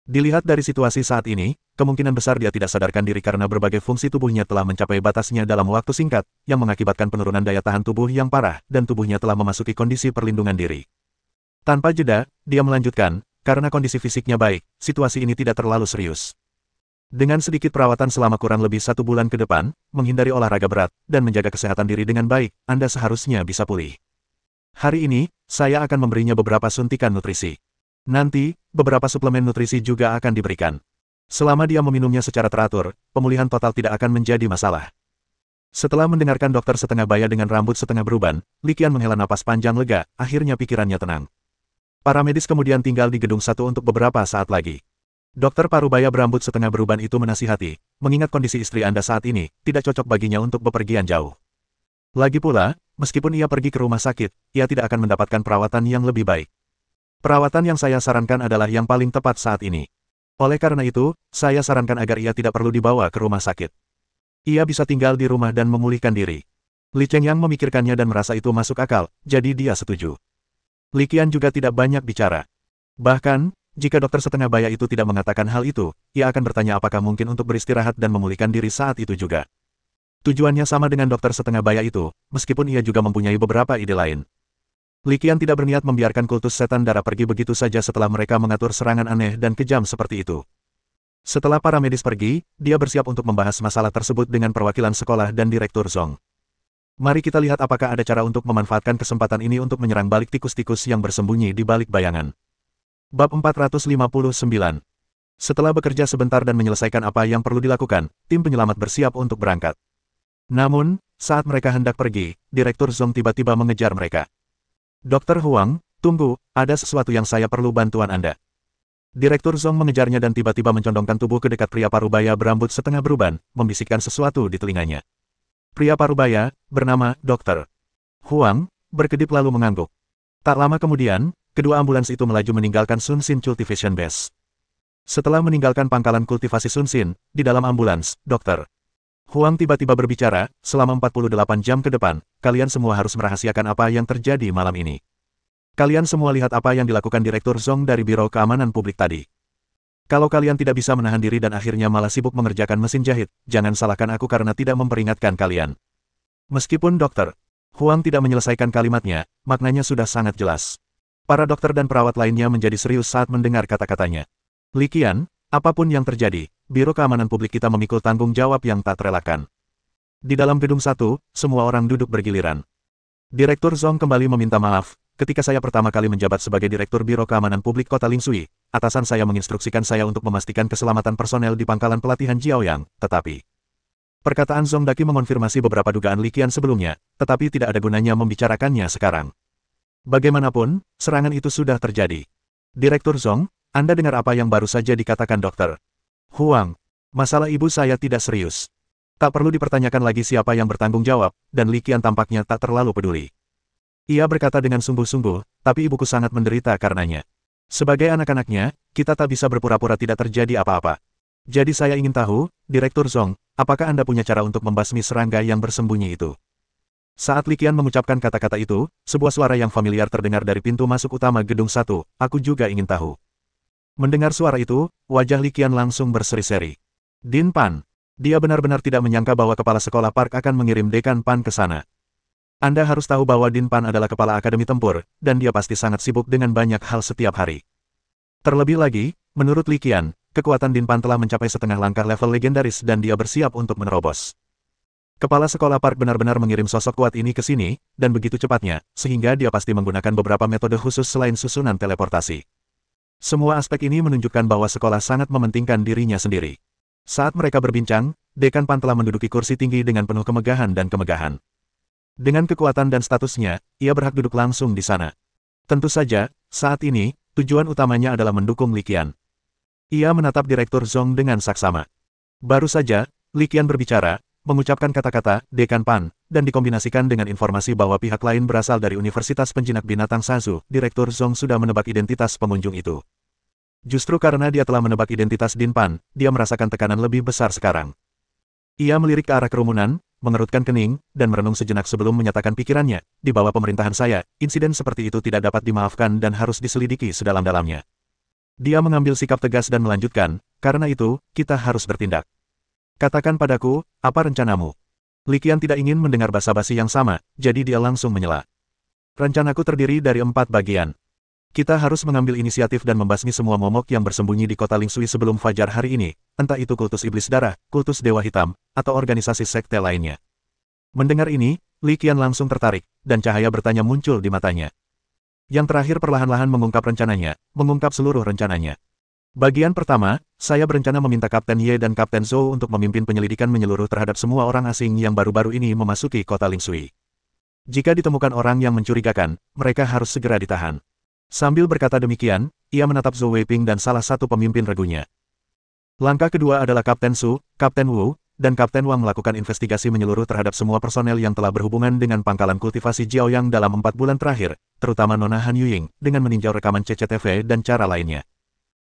Dilihat dari situasi saat ini, kemungkinan besar dia tidak sadarkan diri karena berbagai fungsi tubuhnya telah mencapai batasnya dalam waktu singkat, yang mengakibatkan penurunan daya tahan tubuh yang parah, dan tubuhnya telah memasuki kondisi perlindungan diri. Tanpa jeda, dia melanjutkan, karena kondisi fisiknya baik, situasi ini tidak terlalu serius. Dengan sedikit perawatan selama kurang lebih 1 bulan ke depan, menghindari olahraga berat, dan menjaga kesehatan diri dengan baik, Anda seharusnya bisa pulih. Hari ini, saya akan memberinya beberapa suntikan nutrisi. Nanti, beberapa suplemen nutrisi juga akan diberikan. Selama dia meminumnya secara teratur, pemulihan total tidak akan menjadi masalah. Setelah mendengarkan dokter setengah baya dengan rambut setengah beruban, Li Qian menghela napas panjang lega, akhirnya pikirannya tenang. Para medis kemudian tinggal di gedung 1 untuk beberapa saat lagi. Dokter parubaya berambut setengah beruban itu menasihati, mengingat kondisi istri Anda saat ini, tidak cocok baginya untuk bepergian jauh. Lagi pula, meskipun ia pergi ke rumah sakit, ia tidak akan mendapatkan perawatan yang lebih baik. Perawatan yang saya sarankan adalah yang paling tepat saat ini. Oleh karena itu, saya sarankan agar ia tidak perlu dibawa ke rumah sakit. Ia bisa tinggal di rumah dan memulihkan diri. Li Chengyang memikirkannya dan merasa itu masuk akal, jadi dia setuju. Li Qian juga tidak banyak bicara. Bahkan, jika dokter setengah baya itu tidak mengatakan hal itu, ia akan bertanya apakah mungkin untuk beristirahat dan memulihkan diri saat itu juga. Tujuannya sama dengan dokter setengah baya itu, meskipun ia juga mempunyai beberapa ide lain. Li Qian tidak berniat membiarkan kultus setan darah pergi begitu saja setelah mereka mengatur serangan aneh dan kejam seperti itu. Setelah para medis pergi, dia bersiap untuk membahas masalah tersebut dengan perwakilan sekolah dan Direktur Zhong. Mari kita lihat apakah ada cara untuk memanfaatkan kesempatan ini untuk menyerang balik tikus-tikus yang bersembunyi di balik bayangan. Bab 459. Setelah bekerja sebentar dan menyelesaikan apa yang perlu dilakukan, tim penyelamat bersiap untuk berangkat. Namun, saat mereka hendak pergi, Direktur Zhong tiba-tiba mengejar mereka. Dr. Huang, tunggu, ada sesuatu yang saya perlu bantuan Anda. Direktur Zhong mengejarnya dan tiba-tiba mencondongkan tubuh ke dekat pria parubaya berambut setengah beruban, membisikkan sesuatu di telinganya. Pria parubaya, bernama Dr. Huang, berkedip lalu mengangguk. Tak lama kemudian, kedua ambulans itu melaju meninggalkan Sun Xin Cultivation Base. Setelah meninggalkan pangkalan kultivasi Sun Xin, di dalam ambulans, Dr. Huang tiba-tiba berbicara, selama 48 jam ke depan, kalian semua harus merahasiakan apa yang terjadi malam ini. Kalian semua lihat apa yang dilakukan Direktur Zhong dari Biro Keamanan Publik tadi. Kalau kalian tidak bisa menahan diri dan akhirnya malah sibuk mengerjakan mesin jahit, jangan salahkan aku karena tidak memperingatkan kalian. Meskipun Dokter Huang tidak menyelesaikan kalimatnya, maknanya sudah sangat jelas. Para dokter dan perawat lainnya menjadi serius saat mendengar kata-katanya. Li Qian, apapun yang terjadi, Biro Keamanan Publik kita memikul tanggung jawab yang tak terelakkan. Di dalam gedung 1, semua orang duduk bergiliran. Direktur Zhong kembali meminta maaf. Ketika saya pertama kali menjabat sebagai Direktur Biro Keamanan Publik Kota Lingsui, atasan saya menginstruksikan saya untuk memastikan keselamatan personel di pangkalan pelatihan Jiaoyang, tetapi... Perkataan Zhong Daqi mengonfirmasi beberapa dugaan Li Qian sebelumnya, tetapi tidak ada gunanya membicarakannya sekarang. Bagaimanapun, serangan itu sudah terjadi. Direktur Zhong, Anda dengar apa yang baru saja dikatakan Dokter Huang. Masalah ibu saya tidak serius. Tak perlu dipertanyakan lagi siapa yang bertanggung jawab, dan Li Qian tampaknya tak terlalu peduli. Ia berkata dengan sungguh-sungguh, tapi ibuku sangat menderita karenanya. Sebagai anak-anaknya, kita tak bisa berpura-pura tidak terjadi apa-apa. Jadi saya ingin tahu, Direktur Zhong, apakah Anda punya cara untuk membasmi serangga yang bersembunyi itu? Saat Li Qian mengucapkan kata-kata itu, sebuah suara yang familiar terdengar dari pintu masuk utama gedung 1, aku juga ingin tahu. Mendengar suara itu, wajah Li Qian langsung berseri-seri. Din Pan. Dia benar-benar tidak menyangka bahwa kepala sekolah Park akan mengirim Dekan Pan ke sana. Anda harus tahu bahwa Din Pan adalah kepala akademi tempur, dan dia pasti sangat sibuk dengan banyak hal setiap hari. Terlebih lagi, menurut Li Qian, kekuatan Din Pan telah mencapai setengah langkah level legendaris dan dia bersiap untuk menerobos. Kepala sekolah Park benar-benar mengirim sosok kuat ini ke sini, dan begitu cepatnya, sehingga dia pasti menggunakan beberapa metode khusus selain susunan teleportasi. Semua aspek ini menunjukkan bahwa sekolah sangat mementingkan dirinya sendiri. Saat mereka berbincang, Dekan Pan telah menduduki kursi tinggi dengan penuh kemegahan dan kemegahan. Dengan kekuatan dan statusnya, ia berhak duduk langsung di sana. Tentu saja, saat ini, tujuan utamanya adalah mendukung Li Qian. Ia menatap Direktur Zhong dengan saksama. Baru saja, Li Qian berbicara, mengucapkan kata-kata, Dekan Pan, dan dikombinasikan dengan informasi bahwa pihak lain berasal dari Universitas Penjinak Binatang Sazu, Direktur Zhong sudah menebak identitas pengunjung itu. Justru karena dia telah menebak identitas Din Pan, dia merasakan tekanan lebih besar sekarang. Ia melirik ke arah kerumunan, mengerutkan kening, dan merenung sejenak sebelum menyatakan pikirannya, di bawah pemerintahan saya, insiden seperti itu tidak dapat dimaafkan dan harus diselidiki sedalam-dalamnya. Dia mengambil sikap tegas dan melanjutkan, karena itu, kita harus bertindak. Katakan padaku, apa rencanamu? Li Qian tidak ingin mendengar basa-basi yang sama, jadi dia langsung menyela. Rencanaku terdiri dari 4 bagian. Kita harus mengambil inisiatif dan membasmi semua momok yang bersembunyi di kota Lingsui sebelum fajar hari ini, entah itu kultus iblis darah, kultus dewa hitam, atau organisasi sekte lainnya. Mendengar ini, Li Qian langsung tertarik, dan cahaya bertanya muncul di matanya. Yang terakhir perlahan-lahan mengungkap rencananya, mengungkap seluruh rencananya. Bagian pertama, saya berencana meminta Kapten Ye dan Kapten Zhou untuk memimpin penyelidikan menyeluruh terhadap semua orang asing yang baru-baru ini memasuki kota Lingsui. Jika ditemukan orang yang mencurigakan, mereka harus segera ditahan. Sambil berkata demikian, ia menatap Zhou Weiping dan salah satu pemimpin regunya. Langkah kedua adalah Kapten Su, Kapten Wu, dan Kapten Wang melakukan investigasi menyeluruh terhadap semua personel yang telah berhubungan dengan pangkalan kultivasi Jiaoyang dalam 4 bulan terakhir, terutama Nona Han Yuying, dengan meninjau rekaman CCTV dan cara lainnya.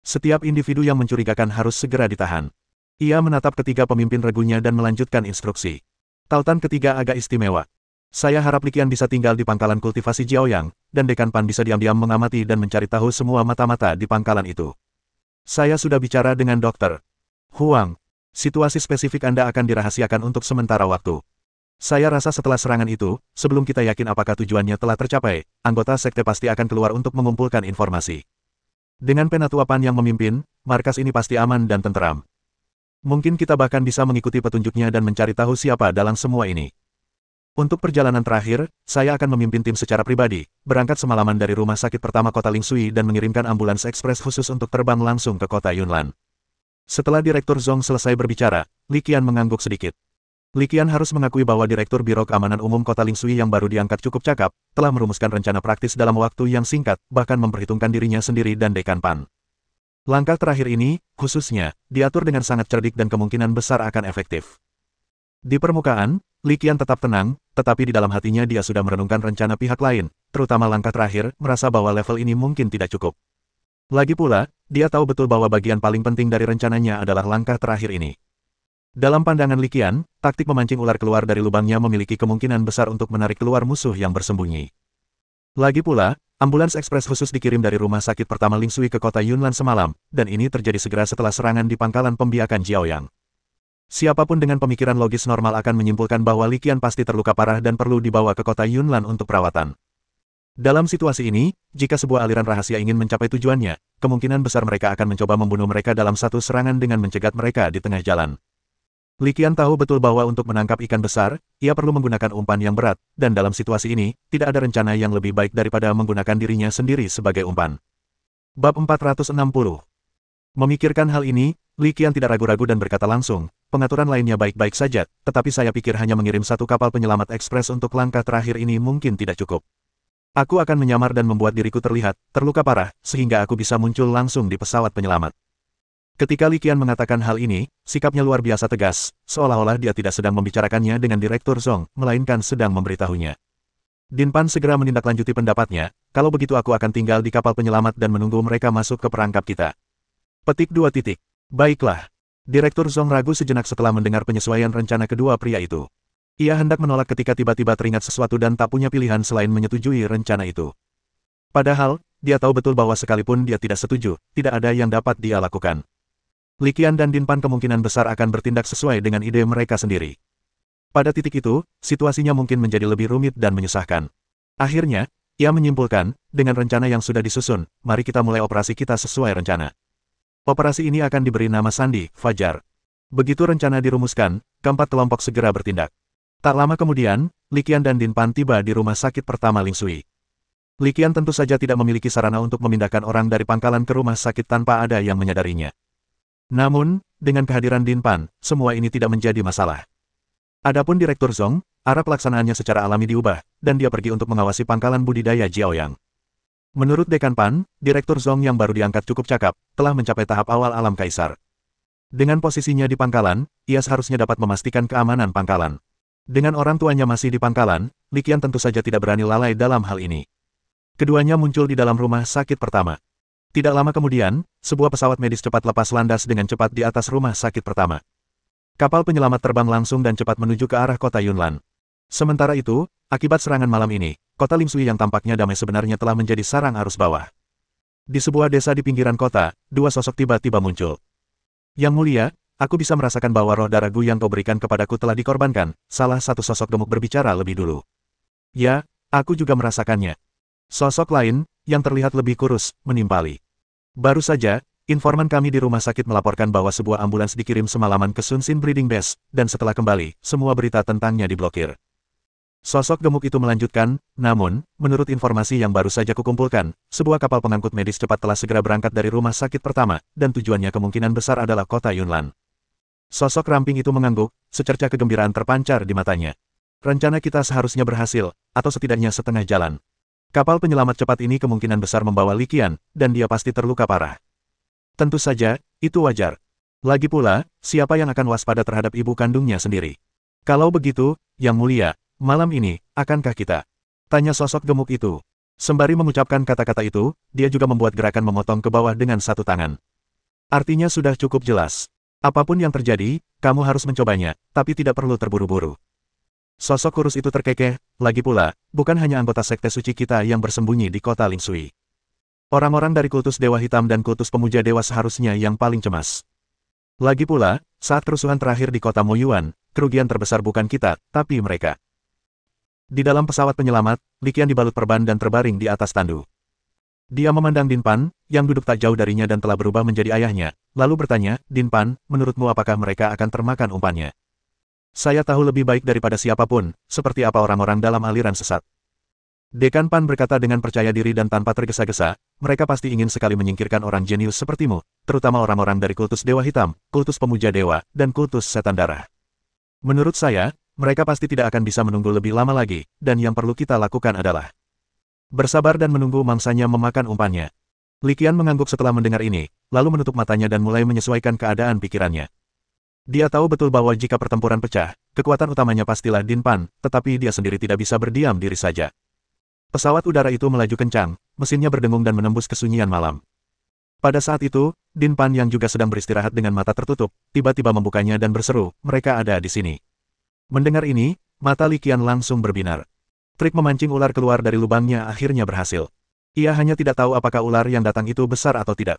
Setiap individu yang mencurigakan harus segera ditahan. Ia menatap ketiga pemimpin regunya dan melanjutkan instruksi. Tautan ketiga agak istimewa. Saya harap Li Qian bisa tinggal di pangkalan kultivasi Jiaoyang, dan Dekan Pan bisa diam-diam mengamati dan mencari tahu semua mata-mata di pangkalan itu. Saya sudah bicara dengan Dokter Huang. Situasi spesifik Anda akan dirahasiakan untuk sementara waktu. Saya rasa setelah serangan itu, sebelum kita yakin apakah tujuannya telah tercapai, anggota sekte pasti akan keluar untuk mengumpulkan informasi. Dengan Penatua Pan yang memimpin, markas ini pasti aman dan tenteram. Mungkin kita bahkan bisa mengikuti petunjuknya dan mencari tahu siapa dalam semua ini. Untuk perjalanan terakhir, saya akan memimpin tim secara pribadi, berangkat semalaman dari rumah sakit pertama kota Lingsui dan mengirimkan ambulans ekspres khusus untuk terbang langsung ke kota Yunlan. Setelah Direktur Zhong selesai berbicara, Li Qian mengangguk sedikit. Li Qian harus mengakui bahwa Direktur Biro Keamanan Umum Kota Lingsui yang baru diangkat cukup cakap, telah merumuskan rencana praktis dalam waktu yang singkat, bahkan memperhitungkan dirinya sendiri dan Dekan Pan. Langkah terakhir ini, khususnya, diatur dengan sangat cerdik dan kemungkinan besar akan efektif. Di permukaan, Li Qian tetap tenang, tetapi di dalam hatinya dia sudah merenungkan rencana pihak lain, terutama langkah terakhir, merasa bahwa level ini mungkin tidak cukup. Lagi pula, dia tahu betul bahwa bagian paling penting dari rencananya adalah langkah terakhir ini. Dalam pandangan Li Qian, taktik memancing ular keluar dari lubangnya memiliki kemungkinan besar untuk menarik keluar musuh yang bersembunyi. Lagi pula, ambulans ekspres khusus dikirim dari rumah sakit pertama Ling Sui ke kota Yunlan semalam, dan ini terjadi segera setelah serangan di pangkalan pembiakan Jiaoyang. Siapapun dengan pemikiran logis normal akan menyimpulkan bahwa Li Qian pasti terluka parah dan perlu dibawa ke kota Yunlan untuk perawatan. Dalam situasi ini, jika sebuah aliran rahasia ingin mencapai tujuannya, kemungkinan besar mereka akan mencoba membunuh mereka dalam satu serangan dengan mencegat mereka di tengah jalan. Li Qian tahu betul bahwa untuk menangkap ikan besar, ia perlu menggunakan umpan yang berat, dan dalam situasi ini, tidak ada rencana yang lebih baik daripada menggunakan dirinya sendiri sebagai umpan. Bab 460. Memikirkan hal ini, Li Qian tidak ragu-ragu dan berkata langsung, pengaturan lainnya baik-baik saja, tetapi saya pikir hanya mengirim satu kapal penyelamat ekspres untuk langkah terakhir ini mungkin tidak cukup. Aku akan menyamar dan membuat diriku terlihat terluka parah, sehingga aku bisa muncul langsung di pesawat penyelamat. Ketika Li Qian mengatakan hal ini, sikapnya luar biasa tegas, seolah-olah dia tidak sedang membicarakannya dengan Direktur Zong, melainkan sedang memberitahunya. Din Pan segera menindaklanjuti pendapatnya, kalau begitu aku akan tinggal di kapal penyelamat dan menunggu mereka masuk ke perangkap kita. Petik 2. Baiklah. Direktur Zong ragu sejenak setelah mendengar penyesuaian rencana kedua pria itu. Ia hendak menolak ketika tiba-tiba teringat sesuatu dan tak punya pilihan selain menyetujui rencana itu. Padahal, dia tahu betul bahwa sekalipun dia tidak setuju, tidak ada yang dapat dia lakukan. Li Qian dan Din Pan kemungkinan besar akan bertindak sesuai dengan ide mereka sendiri. Pada titik itu, situasinya mungkin menjadi lebih rumit dan menyusahkan. Akhirnya, ia menyimpulkan, dengan rencana yang sudah disusun, mari kita mulai operasi kita sesuai rencana. Operasi ini akan diberi nama Sandi, Fajar. Begitu rencana dirumuskan, keempat kelompok segera bertindak. Tak lama kemudian, Li Qian dan Din Pan tiba di rumah sakit pertama Ling Sui. Li Qian tentu saja tidak memiliki sarana untuk memindahkan orang dari pangkalan ke rumah sakit tanpa ada yang menyadarinya. Namun, dengan kehadiran Din Pan, semua ini tidak menjadi masalah. Adapun Direktur Zong, arah pelaksanaannya secara alami diubah, dan dia pergi untuk mengawasi pangkalan budidaya Jiaoyang. Menurut Dekan Pan, Direktur Zong yang baru diangkat cukup cakap, telah mencapai tahap awal alam kaisar. Dengan posisinya di pangkalan, ia seharusnya dapat memastikan keamanan pangkalan. Dengan orang tuanya masih di pangkalan, Li Qian tentu saja tidak berani lalai dalam hal ini. Keduanya muncul di dalam rumah sakit pertama. Tidak lama kemudian, sebuah pesawat medis cepat lepas landas dengan cepat di atas rumah sakit pertama. Kapal penyelamat terbang langsung dan cepat menuju ke arah kota Yunlan. Sementara itu, akibat serangan malam ini, kota Ling Sui yang tampaknya damai sebenarnya telah menjadi sarang arus bawah. Di sebuah desa di pinggiran kota, dua sosok tiba-tiba muncul. Yang mulia, aku bisa merasakan bahwa roh darahku yang kau berikan kepadaku telah dikorbankan, salah satu sosok gemuk berbicara lebih dulu. Ya, aku juga merasakannya. Sosok lain, yang terlihat lebih kurus, menimpali. Baru saja, informan kami di rumah sakit melaporkan bahwa sebuah ambulans dikirim semalaman ke Sun Xin Breeding Base, dan setelah kembali, semua berita tentangnya diblokir. Sosok gemuk itu melanjutkan, namun, menurut informasi yang baru saja kukumpulkan, sebuah kapal pengangkut medis cepat telah segera berangkat dari rumah sakit pertama, dan tujuannya kemungkinan besar adalah kota Yunlan. Sosok ramping itu mengangguk, secerca kegembiraan terpancar di matanya. Rencana kita seharusnya berhasil, atau setidaknya setengah jalan. Kapal penyelamat cepat ini kemungkinan besar membawa Li Qian, dan dia pasti terluka parah. Tentu saja, itu wajar. Lagi pula, siapa yang akan waspada terhadap ibu kandungnya sendiri? Kalau begitu, Yang Mulia, malam ini, akankah kita? Tanya sosok gemuk itu. Sembari mengucapkan kata-kata itu, dia juga membuat gerakan memotong ke bawah dengan satu tangan. Artinya sudah cukup jelas. Apapun yang terjadi, kamu harus mencobanya, tapi tidak perlu terburu-buru. Sosok kurus itu terkekeh, lagi pula, bukan hanya anggota sekte suci kita yang bersembunyi di kota Ling Sui. Orang-orang dari kultus Dewa Hitam dan kultus Pemuja Dewa seharusnya yang paling cemas. Lagi pula, saat kerusuhan terakhir di kota Moyuan, kerugian terbesar bukan kita, tapi mereka. Di dalam pesawat penyelamat, Li Qian dibalut perban dan terbaring di atas tandu. Dia memandang Din Pan, yang duduk tak jauh darinya dan telah berubah menjadi ayahnya, lalu bertanya, Din Pan, menurutmu apakah mereka akan termakan umpannya? Saya tahu lebih baik daripada siapapun, seperti apa orang-orang dalam aliran sesat. Dekan Pan berkata dengan percaya diri dan tanpa tergesa-gesa, mereka pasti ingin sekali menyingkirkan orang jenius sepertimu, terutama orang-orang dari kultus Dewa Hitam, kultus Pemuja Dewa, dan kultus Setan Darah. Menurut saya, mereka pasti tidak akan bisa menunggu lebih lama lagi, dan yang perlu kita lakukan adalah bersabar dan menunggu mangsanya memakan umpannya. Li Qian mengangguk setelah mendengar ini, lalu menutup matanya dan mulai menyesuaikan keadaan pikirannya. Dia tahu betul bahwa jika pertempuran pecah, kekuatan utamanya pastilah Din Pan, tetapi dia sendiri tidak bisa berdiam diri saja. Pesawat udara itu melaju kencang, mesinnya berdengung dan menembus kesunyian malam. Pada saat itu, Din Pan yang juga sedang beristirahat dengan mata tertutup, tiba-tiba membukanya dan berseru, mereka ada di sini. Mendengar ini, mata Li Qian langsung berbinar. Trik memancing ular keluar dari lubangnya akhirnya berhasil. Ia hanya tidak tahu apakah ular yang datang itu besar atau tidak.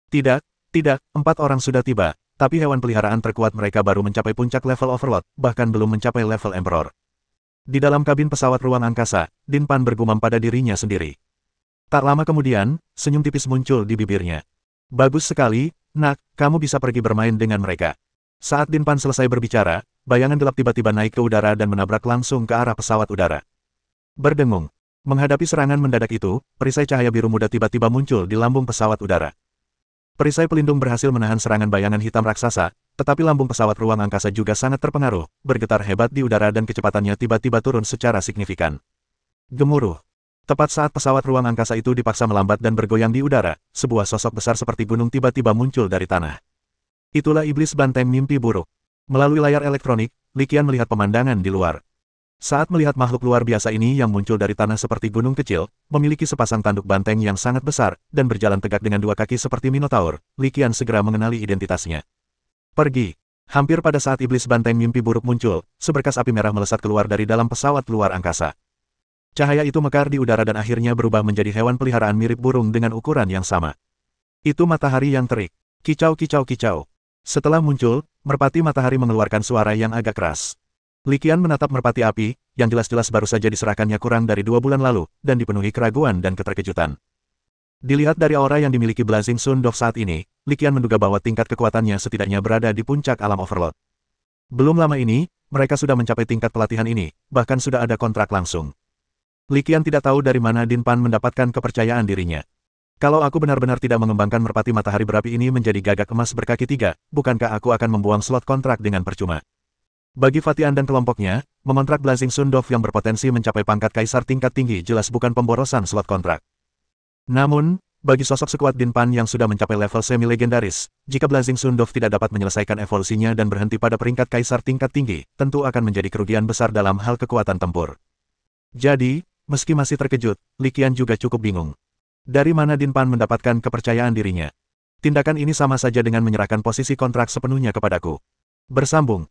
Tidak, tidak, 4 orang sudah tiba, tapi hewan peliharaan terkuat mereka baru mencapai puncak level Overlord, bahkan belum mencapai level Emperor. Di dalam kabin pesawat ruang angkasa, Din Pan bergumam pada dirinya sendiri. Tak lama kemudian, senyum tipis muncul di bibirnya. Bagus sekali, nak, kamu bisa pergi bermain dengan mereka. Saat Din Pan selesai berbicara, bayangan gelap tiba-tiba naik ke udara dan menabrak langsung ke arah pesawat udara. Berdengung. Menghadapi serangan mendadak itu, perisai cahaya biru muda tiba-tiba muncul di lambung pesawat udara. Perisai pelindung berhasil menahan serangan bayangan hitam raksasa, tetapi lambung pesawat ruang angkasa juga sangat terpengaruh, bergetar hebat di udara dan kecepatannya tiba-tiba turun secara signifikan. Gemuruh. Tepat saat pesawat ruang angkasa itu dipaksa melambat dan bergoyang di udara, sebuah sosok besar seperti gunung tiba-tiba muncul dari tanah. Itulah iblis banteng mimpi buruk. Melalui layar elektronik, Li Qian melihat pemandangan di luar. Saat melihat makhluk luar biasa ini yang muncul dari tanah seperti gunung kecil, memiliki sepasang tanduk banteng yang sangat besar, dan berjalan tegak dengan 2 kaki seperti Minotaur, Li Qian segera mengenali identitasnya. Pergi. Hampir pada saat iblis banteng mimpi buruk muncul, seberkas api merah melesat keluar dari dalam pesawat luar angkasa. Cahaya itu mekar di udara dan akhirnya berubah menjadi hewan peliharaan mirip burung dengan ukuran yang sama. Itu matahari yang terik. Kicau kicau kicau. Setelah muncul, merpati matahari mengeluarkan suara yang agak keras. Li Qian menatap merpati api, yang jelas-jelas baru saja diserahkannya kurang dari 2 bulan lalu, dan dipenuhi keraguan dan keterkejutan. Dilihat dari aura yang dimiliki Blazing Sun Dove saat ini, Li Qian menduga bahwa tingkat kekuatannya setidaknya berada di puncak alam Overlord. Belum lama ini, mereka sudah mencapai tingkat pelatihan ini, bahkan sudah ada kontrak langsung. Li Qian tidak tahu dari mana Din Pan mendapatkan kepercayaan dirinya. Kalau aku benar-benar tidak mengembangkan merpati matahari berapi ini menjadi gagak emas berkaki 3, bukankah aku akan membuang slot kontrak dengan percuma? Bagi Fatian dan kelompoknya, mengontrak Blazing Sun Dove yang berpotensi mencapai pangkat kaisar tingkat tinggi jelas bukan pemborosan slot kontrak. Namun, bagi sosok sekuat Din Pan yang sudah mencapai level semi-legendaris, jika Blazing Sun Dove tidak dapat menyelesaikan evolusinya dan berhenti pada peringkat kaisar tingkat tinggi, tentu akan menjadi kerugian besar dalam hal kekuatan tempur. Jadi, meski masih terkejut, Li Qian juga cukup bingung. Dari mana Din Pan mendapatkan kepercayaan dirinya? Tindakan ini sama saja dengan menyerahkan posisi kontrak sepenuhnya kepadaku. Bersambung.